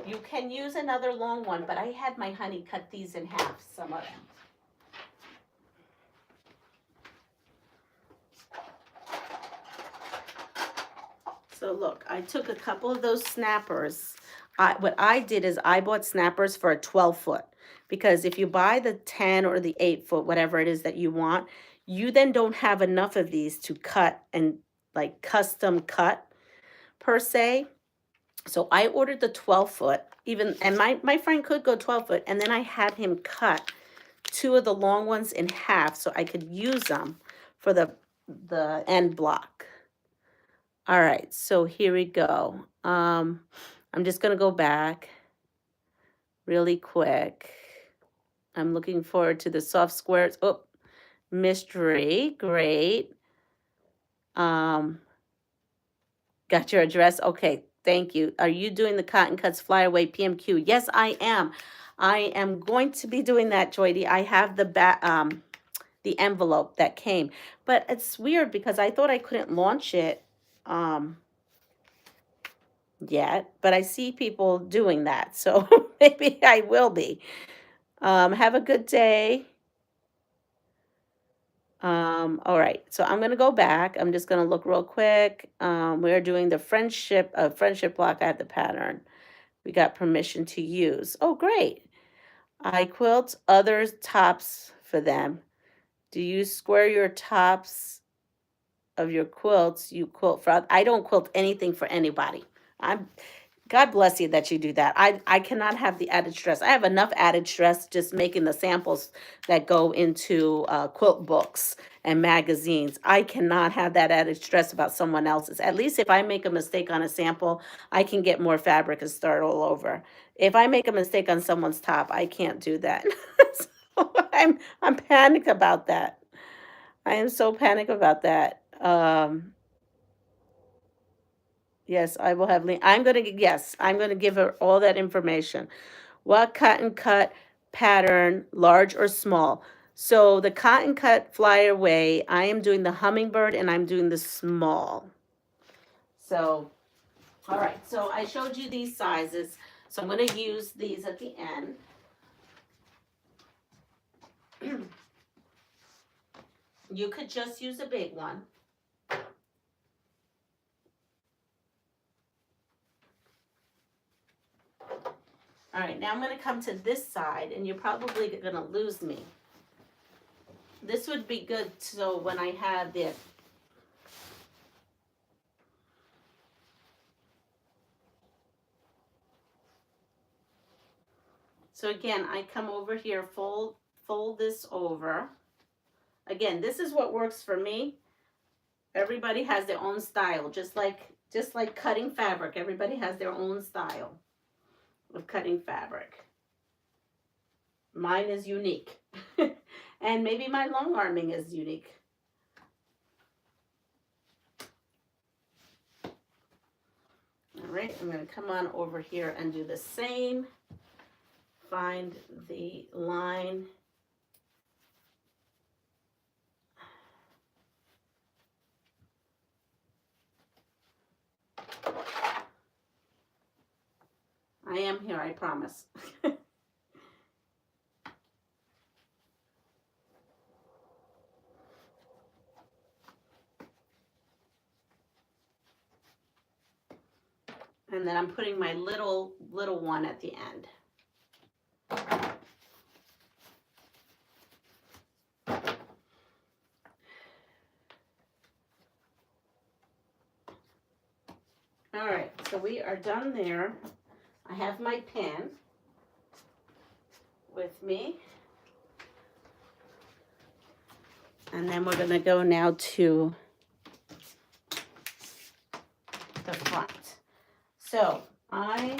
You can use another long one, but I had my honey cut these in half, some of them. So look, I took a couple of those snappers. What I did is I bought snappers for a 12-foot, because if you buy the 10 or the 8-foot, whatever it is that you want, you then don't have enough of these to cut and like custom cut per se. So I ordered the 12-foot, and my friend could go 12-foot, and then I had him cut 2 of the long ones in half so I could use them for the end block. All right, so here we go. I'm just gonna go back really quick. I'm looking forward to the soft squares. Oh, mystery, great. Got your address? Okay, thank you. Are you doing the Cotton Cuts Flyaway PMQ? Yes, I am. I am going to be doing that, Joydy. I have the envelope that came, but it's weird because I thought I couldn't launch it yet, but I see people doing that, so maybe I will be. Have a good day. All right, so I'm gonna go back. I'm just gonna look real quick. We're doing the friendship block. I have the pattern. We got permission to use. Oh, great. I quilt other tops for them. Do you square your tops of your quilts you quilt for? I don't quilt anything for anybody. God bless you that you do that. I cannot have the added stress. I have enough added stress just making the samples that go into quilt books and magazines. I cannot have that added stress about someone else's. At least if I make a mistake on a sample, I can get more fabric and start all over. If I make a mistake on someone's top, I can't do that. So I'm panicked about that. I am so panicked about that. Yes, I will have link. I'm going to give her all that information. What cotton cut pattern, large or small? So the cotton cut flyaway, I am doing the hummingbird and I'm doing the small. So, all right. So I showed you these sizes. So I'm going to use these at the end. You could just use a big one. All right, now I'm going to come to this side, and you're probably going to lose me. This would be good, so when I have it. So again, I come over here, fold this over. Again, this is what works for me. Everybody has their own style, just like cutting fabric. Everybody has their own style of cutting fabric. Mine is unique. And maybe my long arming is unique. All right, I'm going to come on over here and do the same. Find the line. I am here, I promise. And then I'm putting my little one at the end. All right, so we are done there. I have my pin with me. And then we're gonna go now to the front. So I'm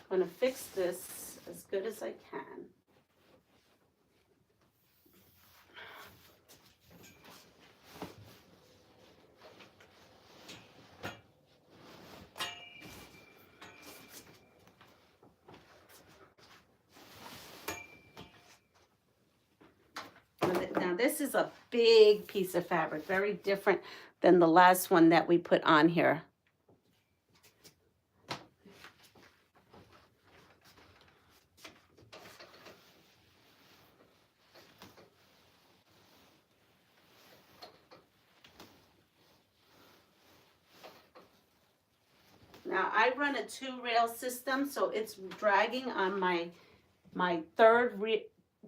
gonna fix this as good as I can. Now this is a big piece of fabric, very different than the last one that we put on here. Now I run a 2-rail system, so it's dragging on my third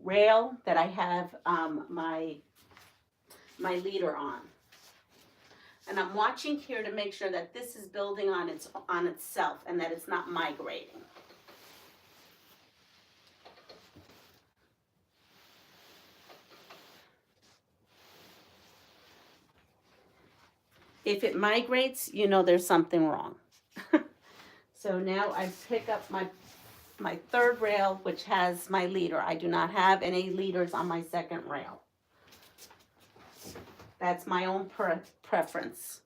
rail that I have my leader on. And I'm watching here to make sure that this is building on itself and that it's not migrating. If it migrates, you know there's something wrong. So now I pick up my third rail, which has my leader. I do not have any leaders on my second rail. That's my own preference.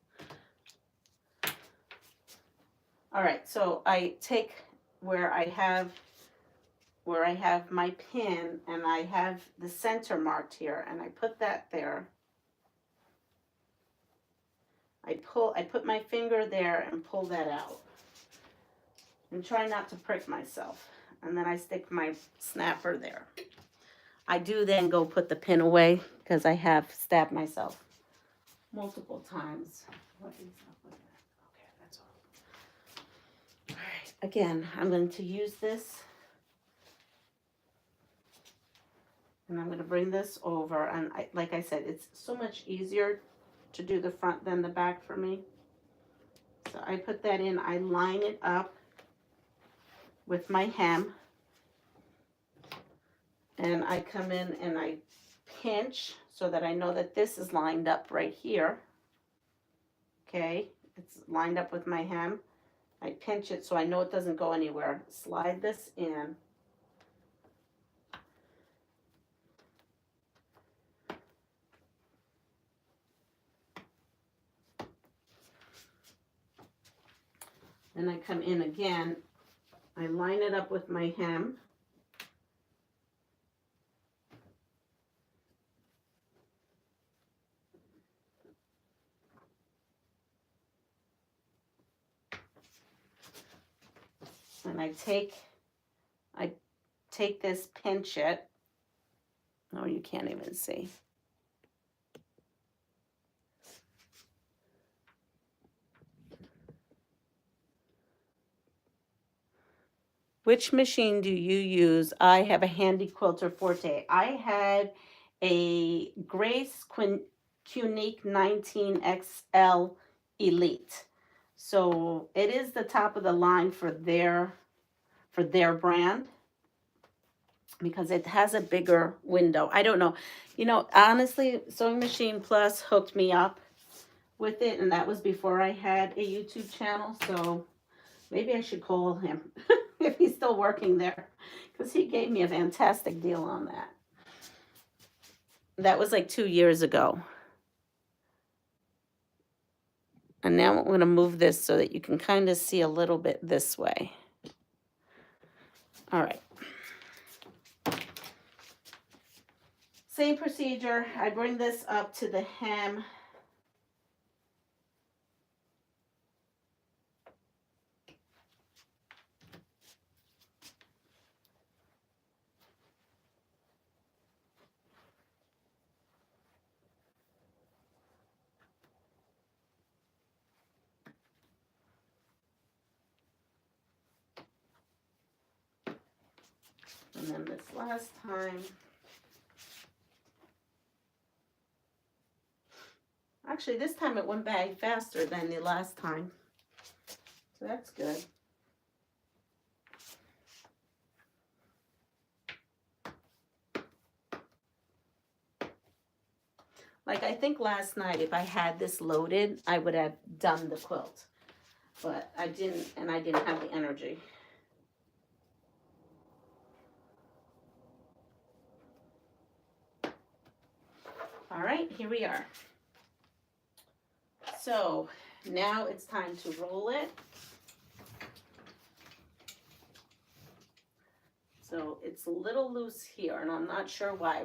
All right, so I take where I have my pin and I have the center marked here, and I put that there. I put my finger there and pull that out. And try not to prick myself. And then I stick my snapper there. I do then go put the pin away because I have stabbed myself multiple times. What is up with that? Okay, that's all. All right, again, I'm going to use this. And I'm going to bring this over. And like I said, it's so much easier to do the front than the back for me. So I put that in. I line it up with my hem, and I come in and I pinch so that I know that this is lined up right here. Okay, it's lined up with my hem. I pinch it so I know it doesn't go anywhere. Slide this in. Then I come in again. I line it up with my hem. And I take this, pinch it. Oh, you can't even see. Which machine do you use? I have a Handy Quilter Forte. I had a Grace Qnique 19XL Elite. So it is the top of the line for their brand because it has a bigger window. I don't know. You know, honestly, Sewing Machine Plus hooked me up with it, and that was before I had a YouTube channel, so maybe I should call him if he's still working there, because he gave me a fantastic deal on that. That was like 2 years ago. And now I'm going to move this so that you can kind of see a little bit this way. All right. Same procedure. I bring this up to the hem. And then this last time, actually this time it went by faster than the last time. So that's good. Like I think last night if I had this loaded, I would have done the quilt. But I didn't, and I didn't have the energy. All right, here we are. So now it's time to roll it. So it's a little loose here, and I'm not sure why.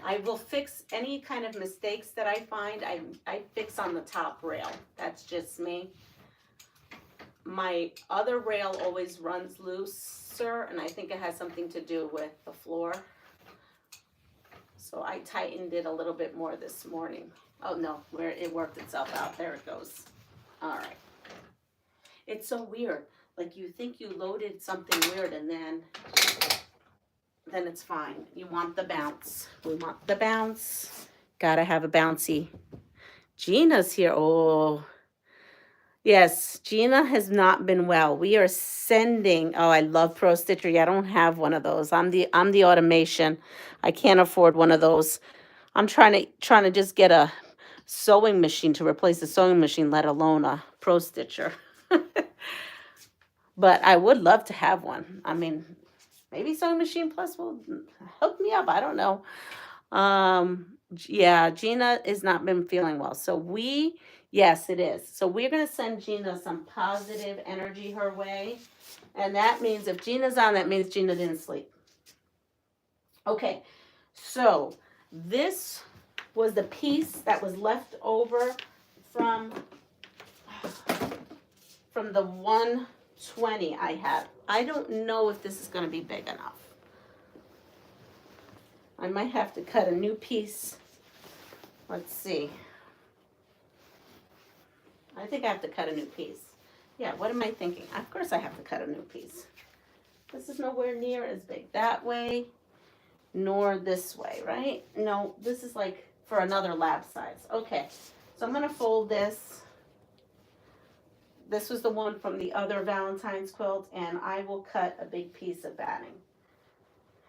I will fix any kind of mistakes that I find. I fix on the top rail. That's just me. My other rail always runs looser, and I think it has something to do with the floor. So I tightened it a little bit more this morning. Oh no, where it worked itself out. There it goes. All right. It's so weird. Like you think you loaded something weird and then it's fine. You want the bounce. We want the bounce. Gotta have a bouncy. Gina's here. Oh, yes. Gina has not been well. We are sending. Oh, I love Pro Stitchery. I don't have one of those. I'm the automation. I can't afford one of those. I'm trying to just get a sewing machine to replace the sewing machine, let alone a Pro Stitcher. But I would love to have one. I mean, maybe Sewing Machine Plus will hook me up. I don't know. Yeah, Gina has not been feeling well. So yes, it is. So we're going to send Gina some positive energy her way. And that means if Gina's on, that means Gina didn't sleep. Okay, so this was the piece that was left over from the 120 I had. I don't know if this is going to be big enough. I might have to cut a new piece. Let's see. I think I have to cut a new piece. Yeah, what am I thinking? Of course I have to cut a new piece. This is nowhere near as big that way, nor this way, right? No, this is like for another lab size. Okay, so I'm going to fold this. This was the one from the other Valentine's quilt, and I will cut a big piece of batting.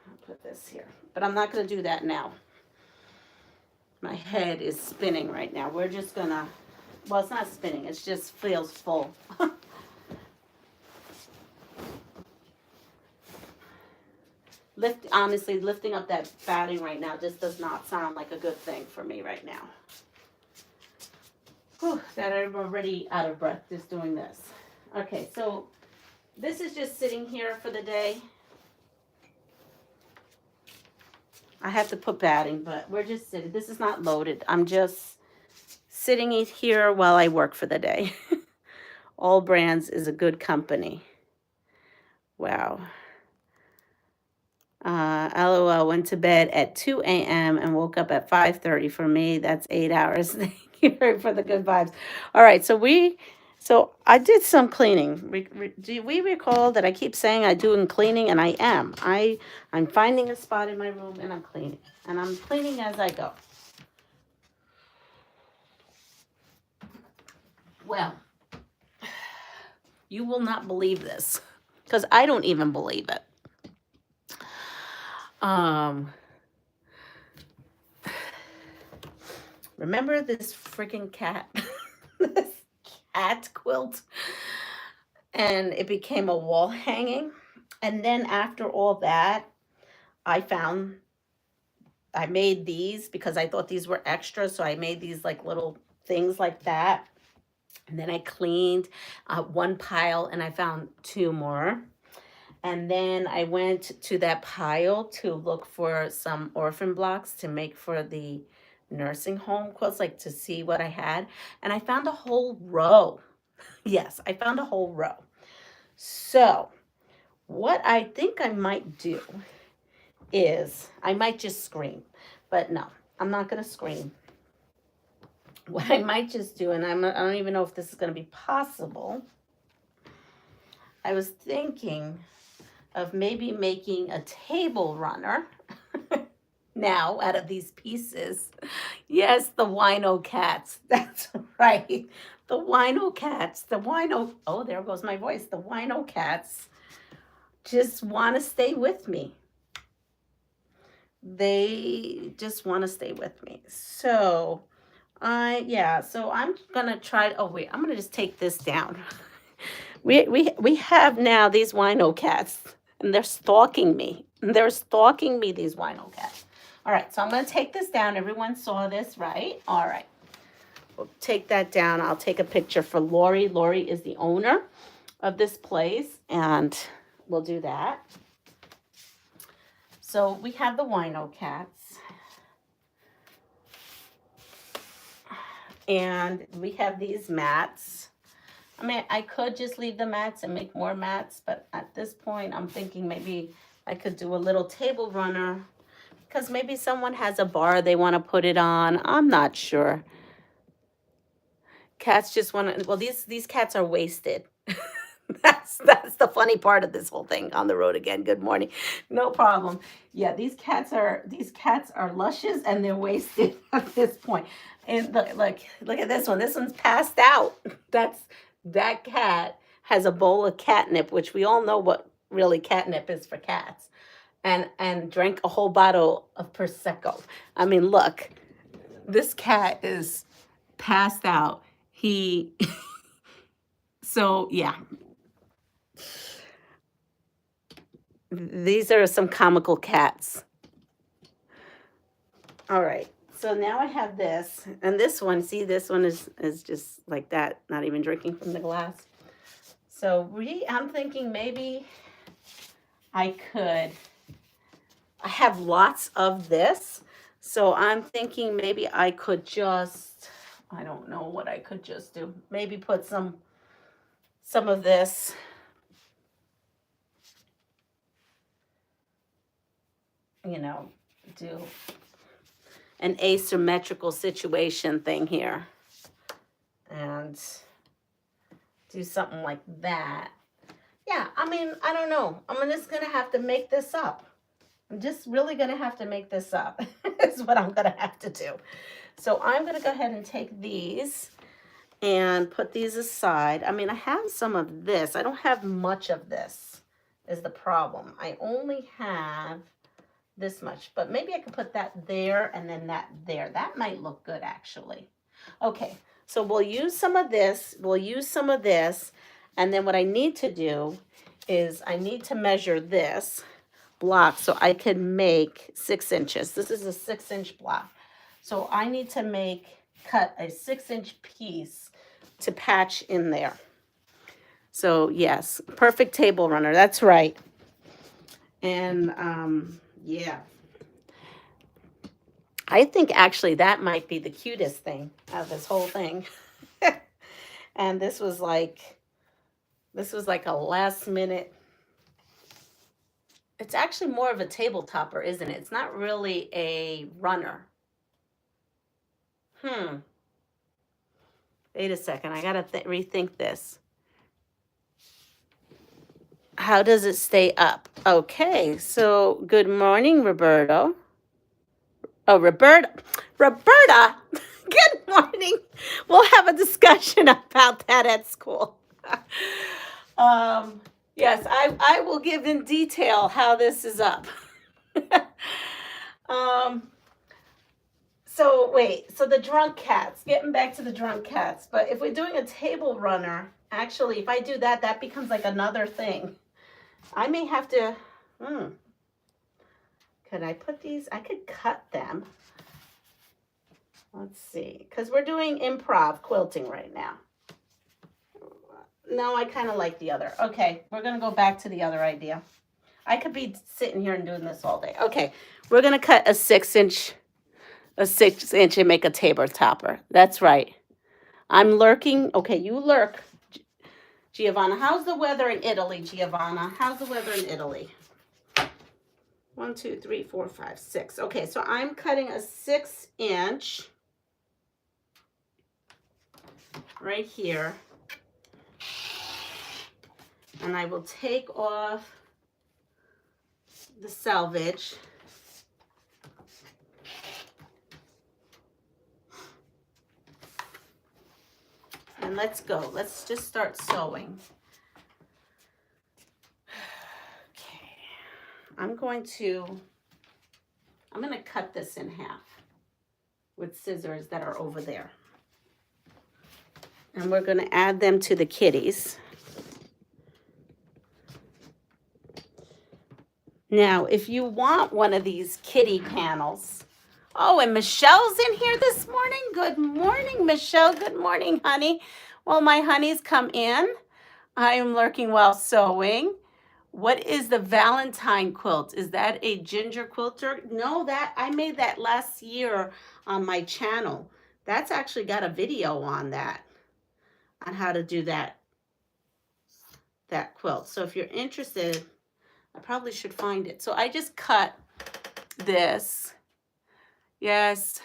I'll put this here, but I'm not going to do that now. My head is spinning right now. We're just going to, well, it's not spinning. It just feels full. Honestly, lifting up that batting right now just does not sound like a good thing for me right now. Whew, that I'm already out of breath just doing this. Okay, so this is just sitting here for the day. I have to put batting, but we're just sitting. This is not loaded. I'm just sitting here while I work for the day. All Brands is a good company. Wow. LOL, went to bed at 2 a.m. and woke up at 5:30. For me, that's 8 hours. Thank you for the good vibes. All right, so I did some cleaning. Do we recall that I keep saying I'm doing cleaning, and I am. I'm finding a spot in my room, and I'm cleaning. And I'm cleaning as I go. Well, you will not believe this, because I don't even believe it. Remember this freaking cat? This cat quilt? And it became a wall hanging. And then after all that, I made these because I thought these were extra. So I made these like little things like that. And then I cleaned one pile and I found two more. And then I went to that pile to look for some orphan blocks to make for the nursing home quilts, like to see what I had. And I found a whole row. Yes, I found a whole row. So what I think I might do is I might just scream. But no, I'm not going to scream. What I might just do, and I don't even know if this is going to be possible. I was thinking of maybe making a table runner now out of these pieces. Yes, the wino cats. That's right. The wino cats. The wino. Oh, there goes my voice. The wino cats just want to stay with me. They just want to stay with me. So so I'm gonna try. Oh wait, I'm gonna just take this down. We have now these wino cats, and they're stalking me. They're stalking me, these wino cats. All right, so I'm gonna take this down. Everyone saw this, right? All right, we'll take that down. I'll take a picture for Lori. Lori is the owner of this place, and we'll do that. So we have the wino cats. And we have these mats. I mean, I could just leave the mats and make more mats, but at this point, I'm thinking maybe I could do a little table runner because maybe someone has a bar they want to put it on. I'm not sure. Cats just want to, well, these cats are wasted. That's the funny part of this whole thing. On the road again. Good morning. No problem. Yeah, these cats are luscious and they're wasted at this point. And look at this one. This one's passed out. That cat has a bowl of catnip, which we all know what really catnip is for cats, and drank a whole bottle of Prosecco. I mean, look, this cat is passed out. So yeah. These are some comical cats. All right. So now I have this, and this one, see, this one is just like that, not even drinking from the glass. So I'm thinking maybe I have lots of this. So I'm thinking maybe I could just, I don't know what I could just do. Maybe put some of this. Do an asymmetrical situation thing here and do something like that. Yeah, I mean, I don't know. I'm just going to have to make this up. I'm just really going to have to make this up is what I'm going to have to do. So I'm going to go ahead and take these and put these aside. I mean, I have some of this. I don't have much of this is the problem. I only have this much, but maybe I could put that there and then that there. That might look good, actually. Okay, so we'll use some of this. We'll use some of this. And then what I need to do is I need to measure this block so I can make 6 inches. This is a 6-inch block. So I need to cut a 6-inch piece to patch in there. So yes, perfect table runner. That's right. And yeah. I think actually that might be the cutest thing out of this whole thing. And this was like a last minute. It's actually more of a table topper, isn't it? It's not really a runner. Wait a second. I got to rethink this. How does it stay up? Okay, so good morning, Roberto. Oh, Roberta. Good morning. We'll have a discussion about that at school. Yes, I will give in detail how this is up. So the drunk cats, getting back to the drunk cats. But if we're doing a table runner, actually, if I do that, that becomes like another thing. I may have to, could I put these? I could cut them. Let's see, because we're doing improv quilting right now. No, I kind of like the other. Okay, we're going to go back to the other idea. I could be sitting here and doing this all day. Okay, we're going to cut a 6-inch and make a table topper. That's right. I'm lurking. Okay, you lurk. Giovanna, how's the weather in Italy, Giovanna? How's the weather in Italy? 1, 2, 3, 4, 5, 6. Okay, so I'm cutting a 6-inch right here. And I will take off the selvage. And let's go. Let's just start sewing. Okay. I'm going to cut this in half with scissors that are over there. And we're going to add them to the kitties. Now, if you want one of these kitty panels. Oh, and Michelle's in here this morning. Good morning, Michelle. Good morning, honey. Well, my honeys come in. I am lurking while sewing. What is the Valentine quilt? Is that a ginger quilter? No, that I made that last year on my channel. That's actually got a video on that, on how to do that quilt. So if you're interested, I probably should find it. So I just cut this. Yes.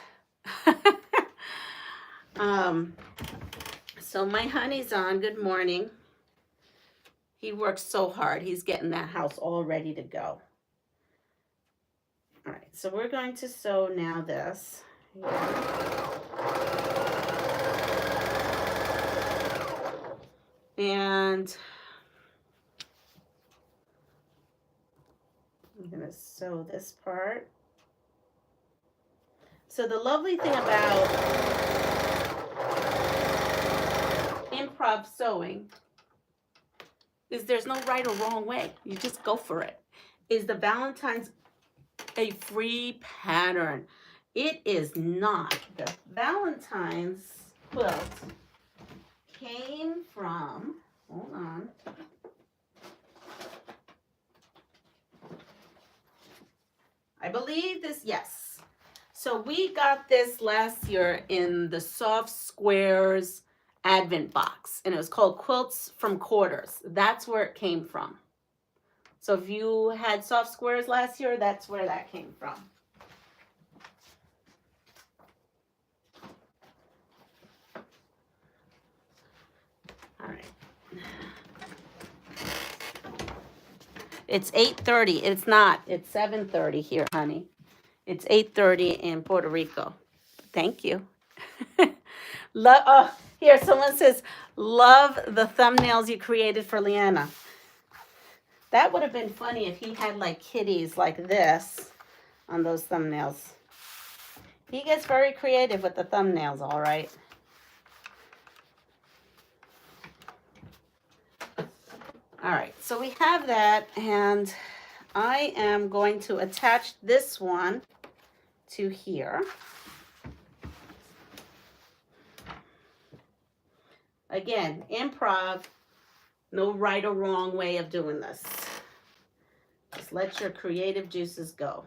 So my honey's on. Good morning. He works so hard. He's getting that house all ready to go. All right, so we're going to sew now this. And I'm going to sew this part. So the lovely thing about improv sewing is there's no right or wrong way. You just go for it. Is the Valentine's a free pattern? It is not. The Valentine's quilt came from, hold on. I believe this, yes. So we got this last year in the Soft Squares Advent box, and it was called Quilts from Quarters. That's where it came from. So if you had Soft Squares last year, that's where that came from. All right. It's 8:30. It's not. It's 7:30 here, honey. It's 8:30 in Puerto Rico. Thank you. Here, someone says, love the thumbnails you created for Leanna. That would have been funny if he had like kitties like this on those thumbnails. He gets very creative with the thumbnails, all right. All right, so we have that, and I am going to attach this one to here. Again, improv, no right or wrong way of doing this. Just let your creative juices go.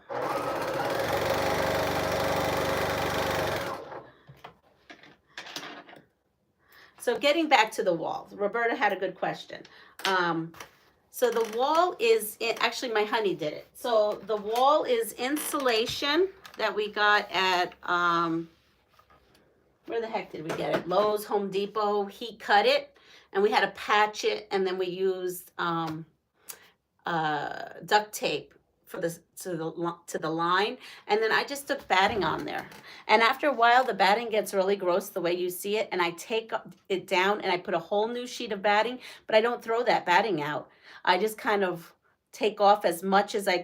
So getting back to the wall, Roberta had a good question. So the wall is, actually my honey did it. So the wall is insulation that we got at, where the heck did we get it? Lowe's, Home Depot. He cut it, and we had to patch it, and then we used duct tape for the to the line, and then I just took batting on there. And after a while, the batting gets really gross the way you see it, and I take it down and I put a whole new sheet of batting, but I don't throw that batting out. I just kind of take off as much as I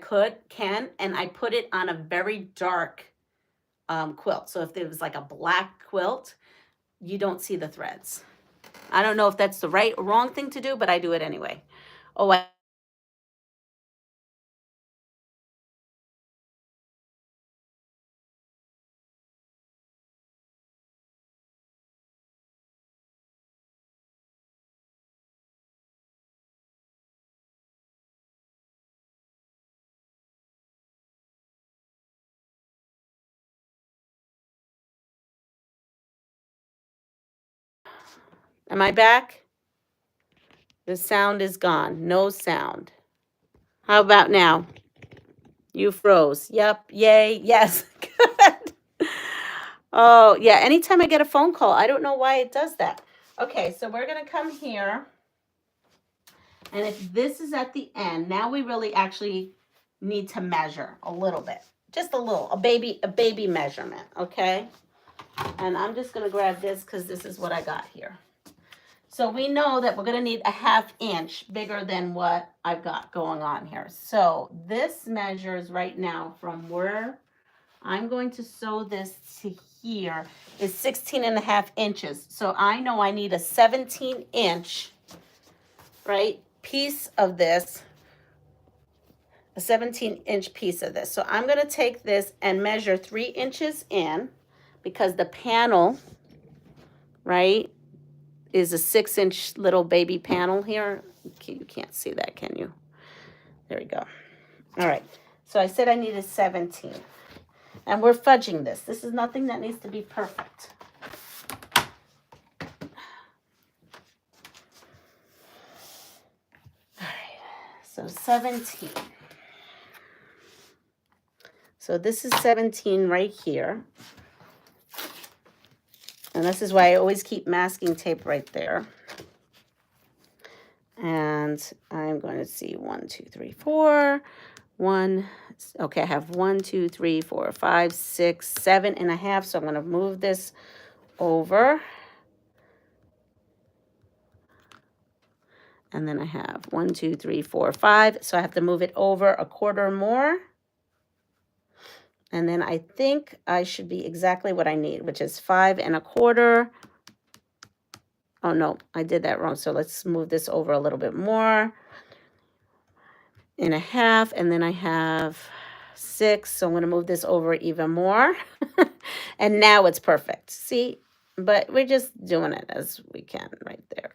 can, and I put it on a very dark quilt. So if there was like a black quilt, you don't see the threads. I don't know if that's the right or wrong thing to do, but I do it anyway. Oh, am I back? The sound is gone. No sound. How about now? You froze. Yep. Yay. Yes. Good. Oh, yeah. Anytime I get a phone call, I don't know why it does that. Okay, so we're going to come here. And if this is at the end, now we really actually need to measure a little bit. Just a little, a baby measurement, okay? And I'm just gonna grab this because this is what I got here. So we know that we're gonna need a 1/2 inch bigger than what I've got going on here. So this measures right now from where I'm going to sew this to here is 16.5 inches. So I know I need a 17-inch, right, piece of this, a 17-inch piece of this. So I'm gonna take this and measure 3 inches in because the panel, right, is a 6-inch little baby panel here. You can't see that, can you? There we go. All right, so I said I needed 17. And we're fudging this. This is nothing that needs to be perfect. All right, so 17. So this is 17 right here. And this is why I always keep masking tape right there. And I'm going to see 1, 2, 3, 4. 1, okay, I have 1, 2, 3, 4, 5, 6, 7.5. So I'm going to move this over. And then I have 1, 2, 3, 4, 5. So I have to move it over 1/4 more. And then I think I should be exactly what I need, which is 5 1/4. Oh no, I did that wrong. So let's move this over a little bit more. 1/2, and then I have 6. So I'm going to move this over even more. And now it's perfect. See, but we're just doing it as we can right there.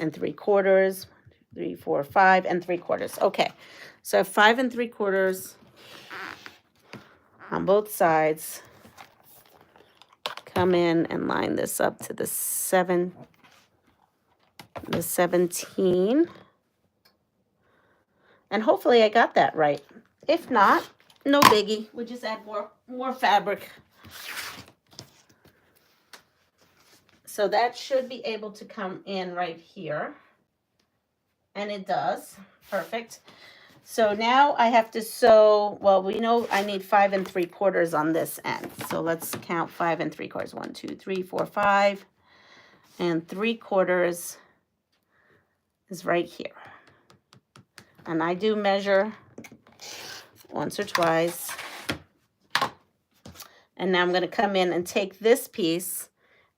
And 3/4, 3, 4, 5 3/4. Okay, so I have 5 3/4 on both sides. Come in and line this up to the 17. And hopefully I got that right. If not, no biggie. We just add more fabric. So that should be able to come in right here. And it does. Perfect. So now I have to sew, well, we know I need 5 3/4 on this end. So let's count 5 3/4. 1, 2, 3, 4, 5. And 3/4 is right here. And I do measure once or twice. And now I'm going to come in and take this piece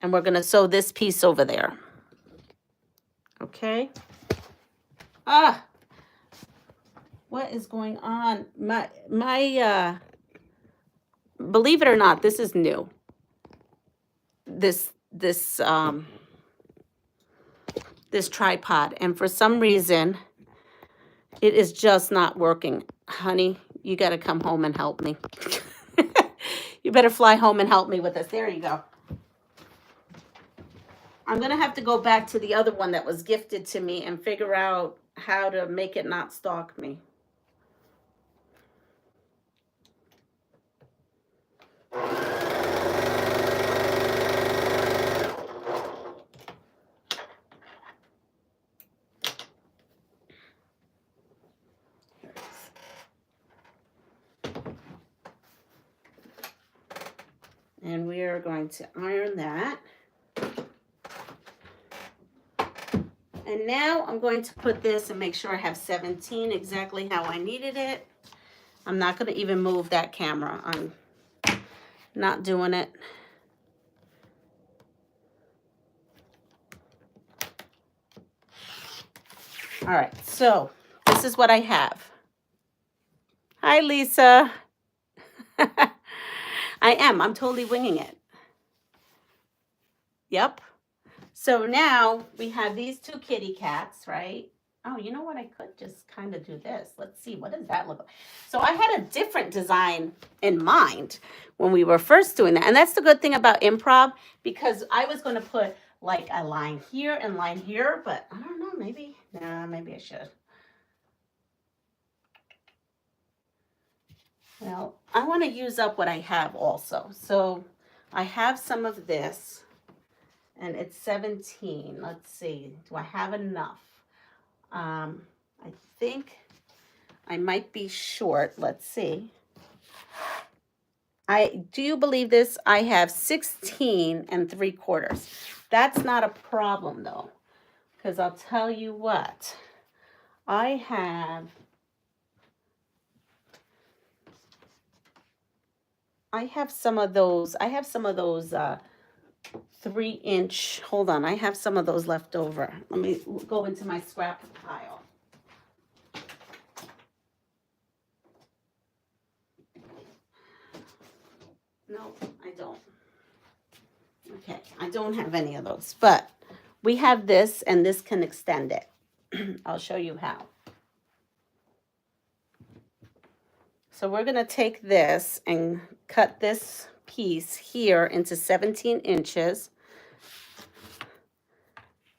and we're going to sew this piece over there. Okay. What is going on? Believe it or not, this is new. This tripod, and for some reason, it is just not working. Honey, you got to come home and help me. You better fly home and help me with this. There you go. I'm going to have to go back to the other one that was gifted to me and figure out how to make it not stalk me. And we are going to iron that. And now I'm going to put this and make sure I have 17 exactly how I needed it. I'm not going to even move that camera. I'm not doing it. All right, so this is what I have. Hi, Lisa. I'm totally winging it. Yep. So now we have these 2 kitty cats, right? Oh, you know what? I could just kind of do this. Let's see. What does that look like? So I had a different design in mind when we were first doing that. And that's the good thing about improv, because I was going to put like a line here and line here, but I don't know. Maybe I should. Well, I want to use up what I have also. So I have some of this. And it's 17. Let's see. Do I have enough? I I think I might be short. Let's see. Do you believe this? I have 16 3/4. That's not a problem though, because I'll tell you what. I have some of those. I have some of those 3-inch. Hold on, I have some of those left over. Let me go into my scrap pile. No, I don't. Okay, I don't have any of those, but we have this, and this can extend it. I'll show you how. So we're going to take this and cut this piece here into 17 inches,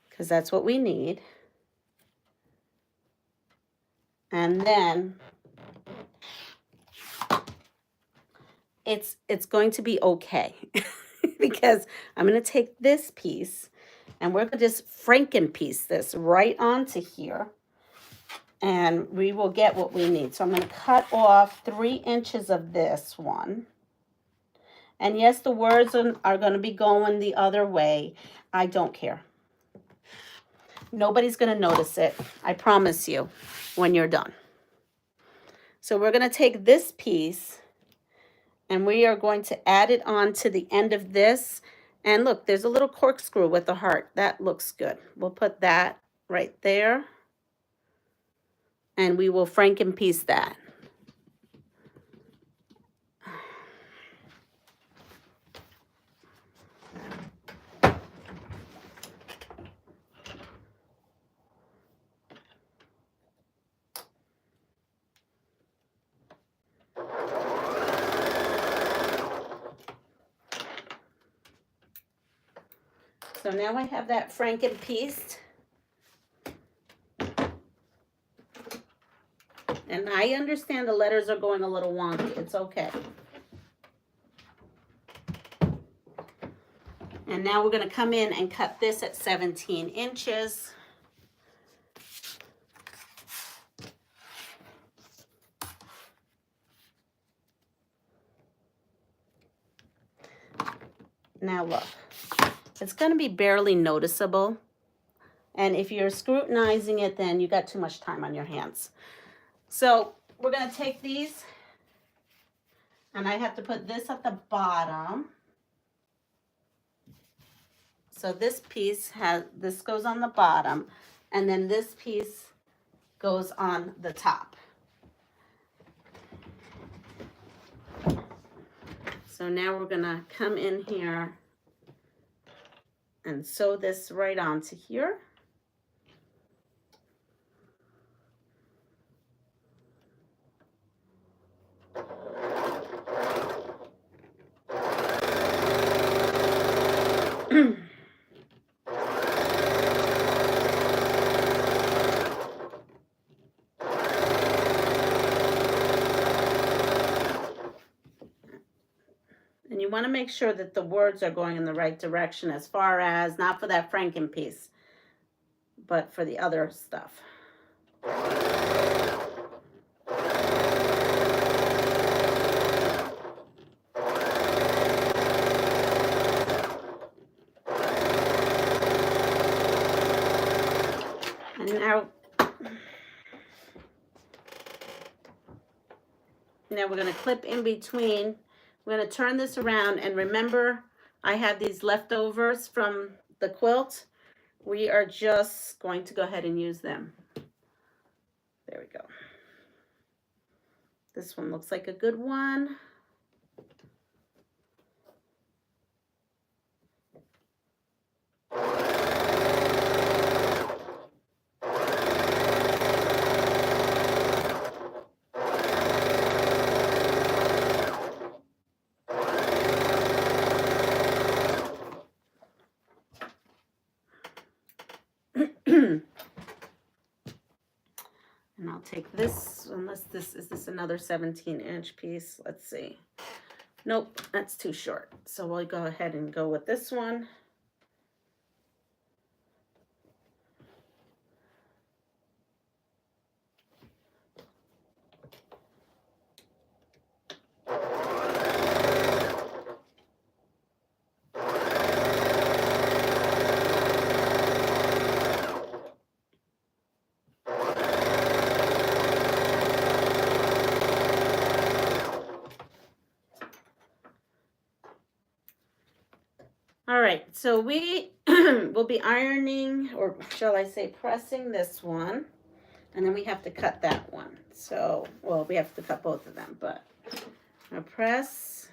because that's what we need. And then it's going to be okay because I'm going to take this piece and we're going to just Franken-piece this right onto here, and we will get what we need. So I'm going to cut off 3 inches of this one. And yes, the words are going to be going the other way. I don't care. Nobody's going to notice it, I promise you, when you're done. So we're going to take this piece and we are going to add it on to the end of this. And look, there's a little corkscrew with a heart. That looks good. We'll put that right there. And we will Franken-piece that. So now I have that Franken-pieced. And I understand the letters are going a little wonky. It's okay. And now we're going to come in and cut this at 17 inches. Now look, it's going to be barely noticeable. And if you're scrutinizing it, then you got too much time on your hands. So we're going to take these, and I have to put this at the bottom. So this piece this goes on the bottom, and then this piece goes on the top. So now we're going to come in here and sew this right onto here. And you want to make sure that the words are going in the right direction, as far as, not for that Franken-piece, but for the other stuff. Now we're going to clip in between. We're going to turn this around, and remember, I have these leftovers from the quilt. We are just going to go ahead and use them. There we go. This one looks like a good one. And I'll take this, unless this is another 17-inch piece. Let's see. Nope, that's too short. So we'll go ahead and go with this one. All right, so we will be ironing, or shall I say pressing this one, and then we have to cut that one. So, well, we have to cut both of them, but I'm gonna press.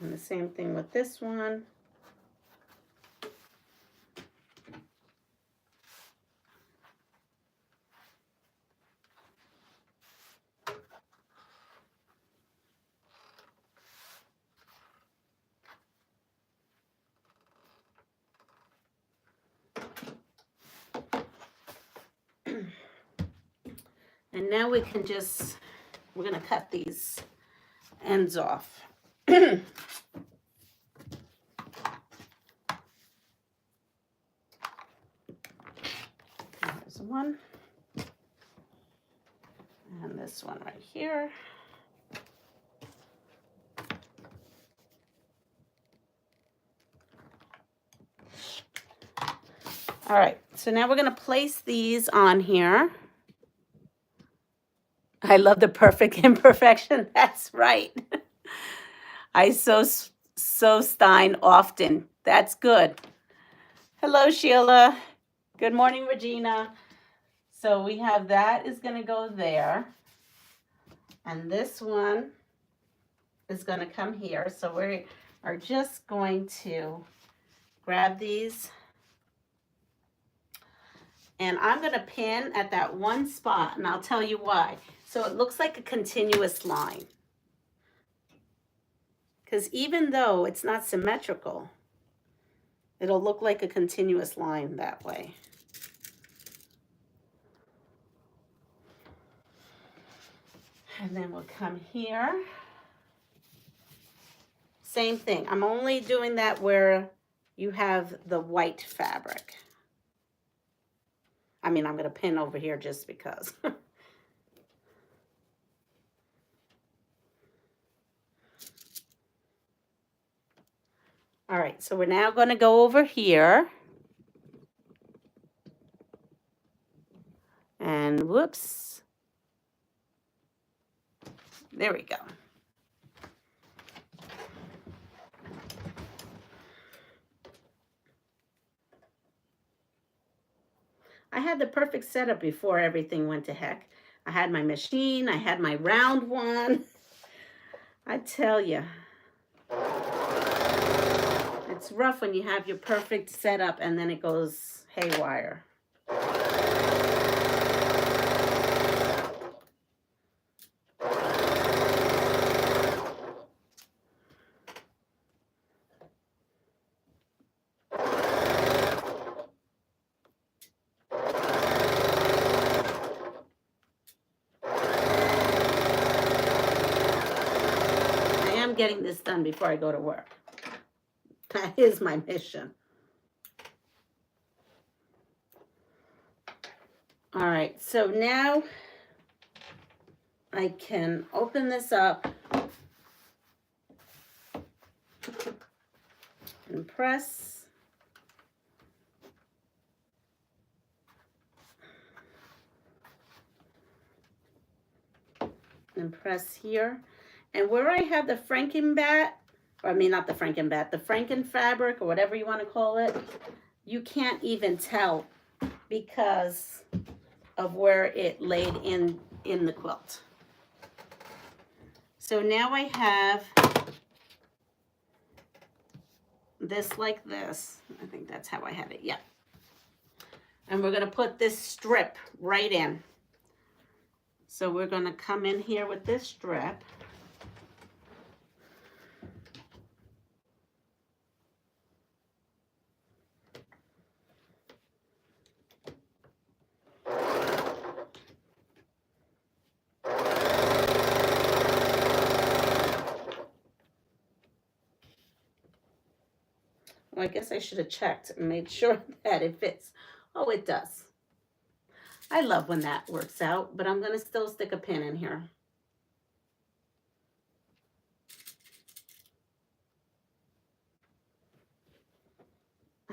And the same thing with this one. And now we can just, we're gonna cut these ends off. There's one. And this one right here. All right, so now we're gonna place these on here. I love the perfect imperfection. That's right. I so Stein often. That's good. Hello, Sheila. Good morning, Regina. So we have that is going to go there. And this one is going to come here. So we are just going to grab these. And I'm going to pin at that one spot, and I'll tell you why. So it looks like a continuous line. Because even though it's not symmetrical, it'll look like a continuous line that way. And then we'll come here. Same thing. I'm only doing that where you have the white fabric. I mean, I'm going to pin over here just because. All right, so we're now going to go over here. And whoops. There we go. I had the perfect setup before everything went to heck. I had my machine. I had my round one. I tell you. It's rough when you have your perfect setup and then it goes haywire. Getting this done before I go to work. That is my mission. All right, so now I can open this up and press. And press here. And where I have the Frankenbat, or I mean not the Frankenbat, the Franken fabric or whatever you want to call it, you can't even tell because of where it laid in the quilt. So now I have this like this. I think that's how I had it, yeah. And we're going to put this strip right in. So we're going to come in here with this strip. Well, I guess I should have checked and made sure that it fits. Oh, it does. I love when that works out, but I'm going to still stick a pin in here.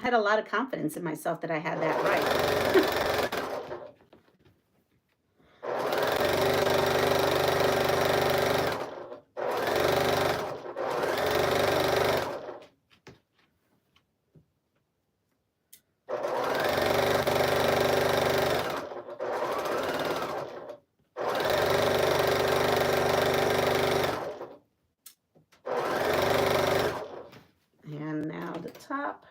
had a lot of confidence in myself that I had that right. And now the top.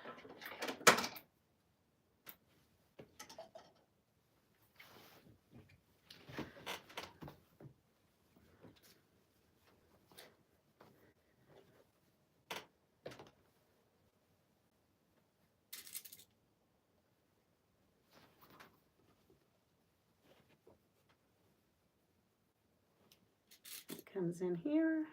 It comes in here.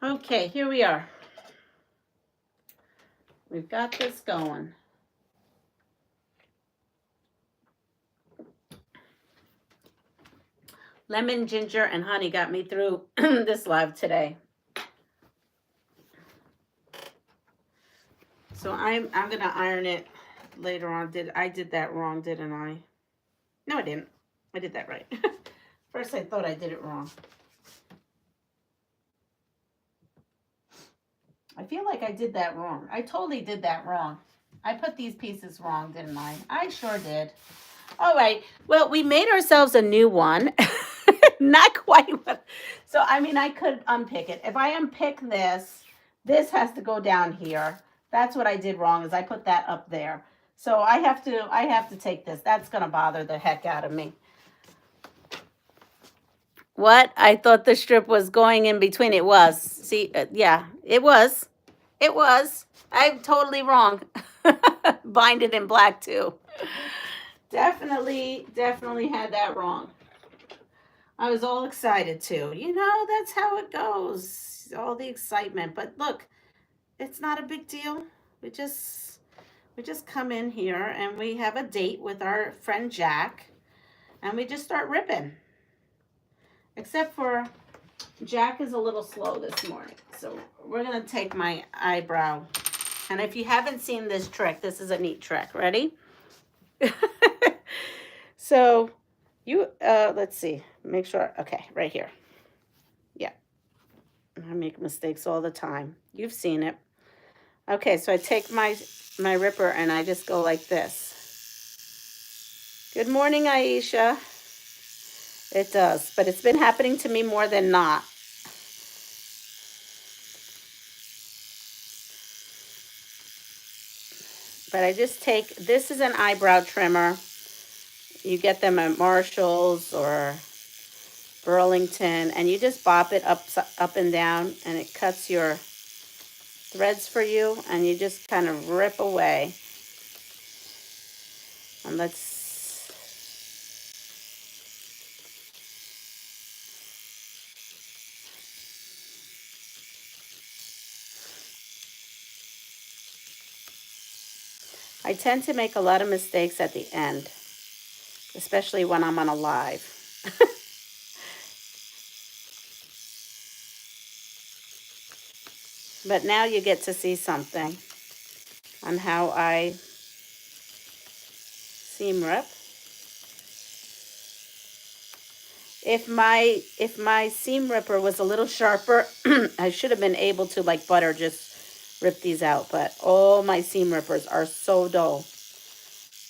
Okay, here we are. We've got this going. Lemon, ginger, and honey got me through this live today. So I'm gonna iron it later on. I did that wrong, didn't I? No, I didn't. I did that right. First I thought I did it wrong. I feel like I did that wrong. I totally did that wrong. I put these pieces wrong, didn't I? I sure did. All right. Well, we made ourselves a new one. Not quite what. So, I mean, I could unpick it. If I unpick this, this has to go down here. That's what I did wrong, is I put that up there. So I have to take this. That's going to bother the heck out of me. What? I thought the strip was going in between. It was. See, yeah, it was. It was. I'm totally wrong. Bind it in black too. Definitely had that wrong. I was all excited too. You know, that's how it goes. All the excitement. But look, it's not a big deal. We just come in here and we have a date with our friend Jack, and we just start ripping. Except for Jack is a little slow this morning. So we're going to take my eyebrow. And if you haven't seen this trick, this is a neat trick. Ready? So you, let's see, make sure. Okay, right here. Yeah. I make mistakes all the time. You've seen it. Okay, so I take my ripper and I just go like this. Good morning, Aisha. It does, but it's been happening to me more than not. But I just take, this is an eyebrow trimmer. You get them at Marshall's or Burlington, and you just bop it up and down, and it cuts your threads for you, and you just kind of rip away. And I tend to make a lot of mistakes at the end, especially when I'm on a live. But now you get to see something on how I seam rip. If my seam ripper was a little sharper, I should have been able to, like butter, just rip these out. But all my seam rippers are so dull.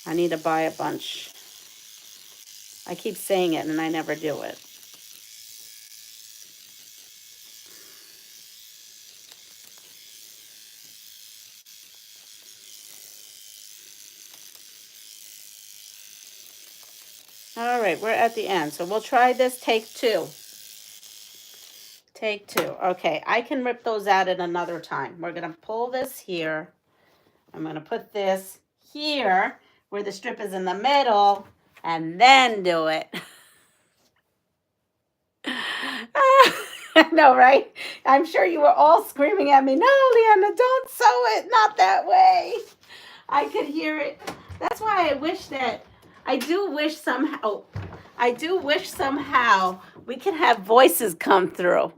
I need to buy a bunch. I keep saying it and I never do it. All right, we're at the end. So we'll try this take two. Take two. Okay, I can rip those out at another time. We're going to pull this here. I'm going to put this here where the strip is in the middle and then do it. I know, right? I'm sure you were all screaming at me, no, Leanna, don't sew it, not that way. I could hear it. That's why I do wish somehow we can have voices come through.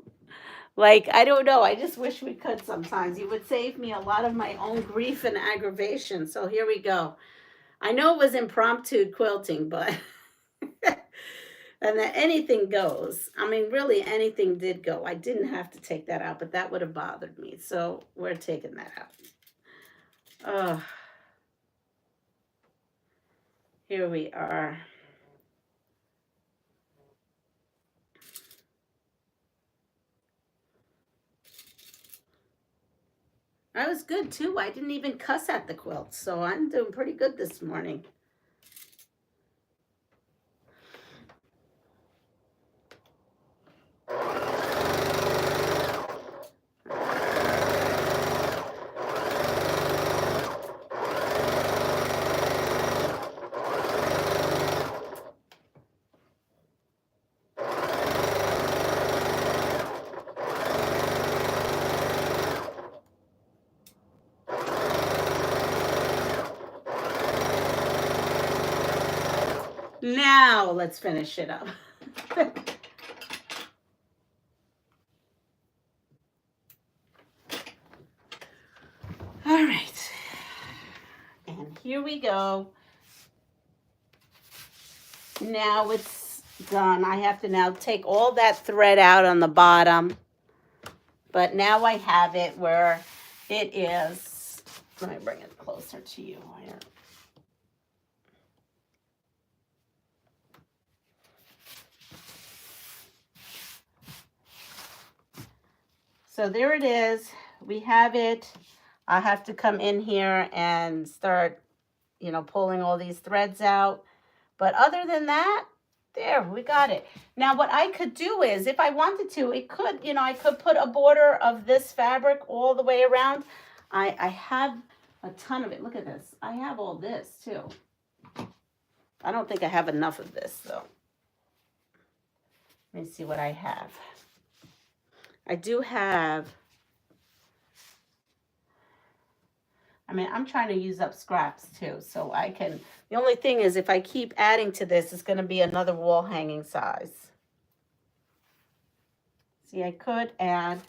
Like, I don't know. I just wish we could sometimes. You would save me a lot of my own grief and aggravation. So here we go. I know it was impromptu quilting, but and that anything goes. I mean, really, anything did go. I didn't have to take that out, but that would have bothered me. So we're taking that out. Here we are. I was good too. I didn't even cuss at the quilt, so I'm doing pretty good this morning. Now let's finish it up. All right. And here we go. Now it's done. I have to now take all that thread out on the bottom. But now I have it where it is. Let me bring it closer to you here. So there it is. We have it. I have to come in here and start, pulling all these threads out. But other than that, there, we got it. Now, what I could do is, if I wanted to, I could put a border of this fabric all the way around. I have a ton of it. Look at this. I have all this, too. I don't think I have enough of this, though. Let me see what I have. I do have, I'm trying to use up scraps too, so I can, the only thing is if I keep adding to this, it's going to be another wall hanging size. See, I could add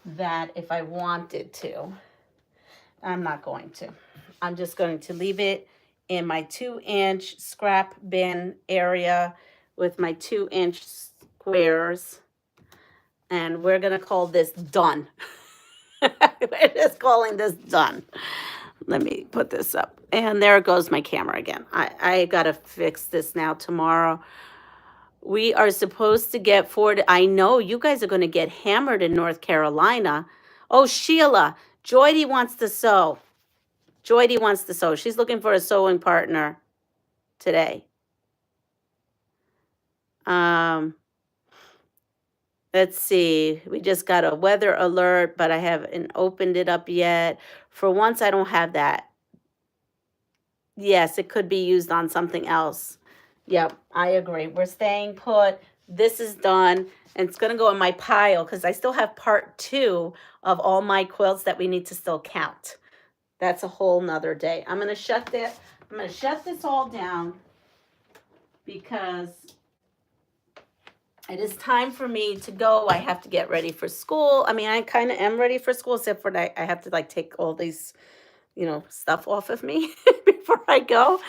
that if I wanted to. I'm not going to. I'm just going to leave it in my 2-inch scrap bin area with my 2-inch squares. And we're going to call this done. We're just calling this done. Let me put this up. And there goes my camera again. I got to fix this now tomorrow. We are supposed to get forward. I know you guys are going to get hammered in North Carolina. Oh, Sheila, Joydy wants to sew. Joydy wants to sew. She's looking for a sewing partner today. Let's see. We just got a weather alert, but I haven't opened it up yet. For once, I don't have that. Yes, it could be used on something else. Yep, I agree. We're staying put. This is done. And it's going to go in my pile because I still have part 2 of all my quilts that we need to still count. That's a whole nother day. I'm going to shut this all down because it is time for me to go. I have to get ready for school. I kind of am ready for school, except for that I have to take all these, stuff off of me before I go.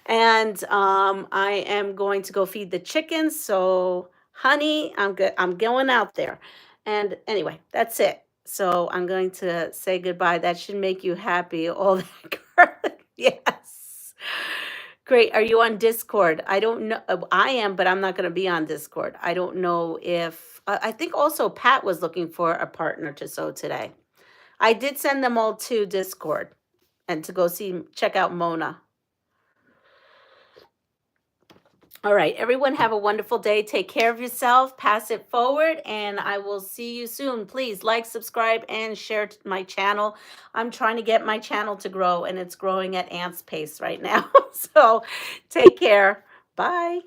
And I am going to go feed the chickens. So, honey, I'm good. I'm going out there. And anyway, that's it. So I'm going to say goodbye. That should make you happy. All that garlic. Yes. Great. Are you on Discord? I don't know. I am, but I'm not going to be on Discord. I don't know if, I think also Pat was looking for a partner to sew today. I did send them all to Discord and to go check out Mona. All right, everyone have a wonderful day. Take care of yourself, pass it forward, and I will see you soon. Please like, subscribe, and share my channel. I'm trying to get my channel to grow, and it's growing at ants pace right now. So take care. Bye.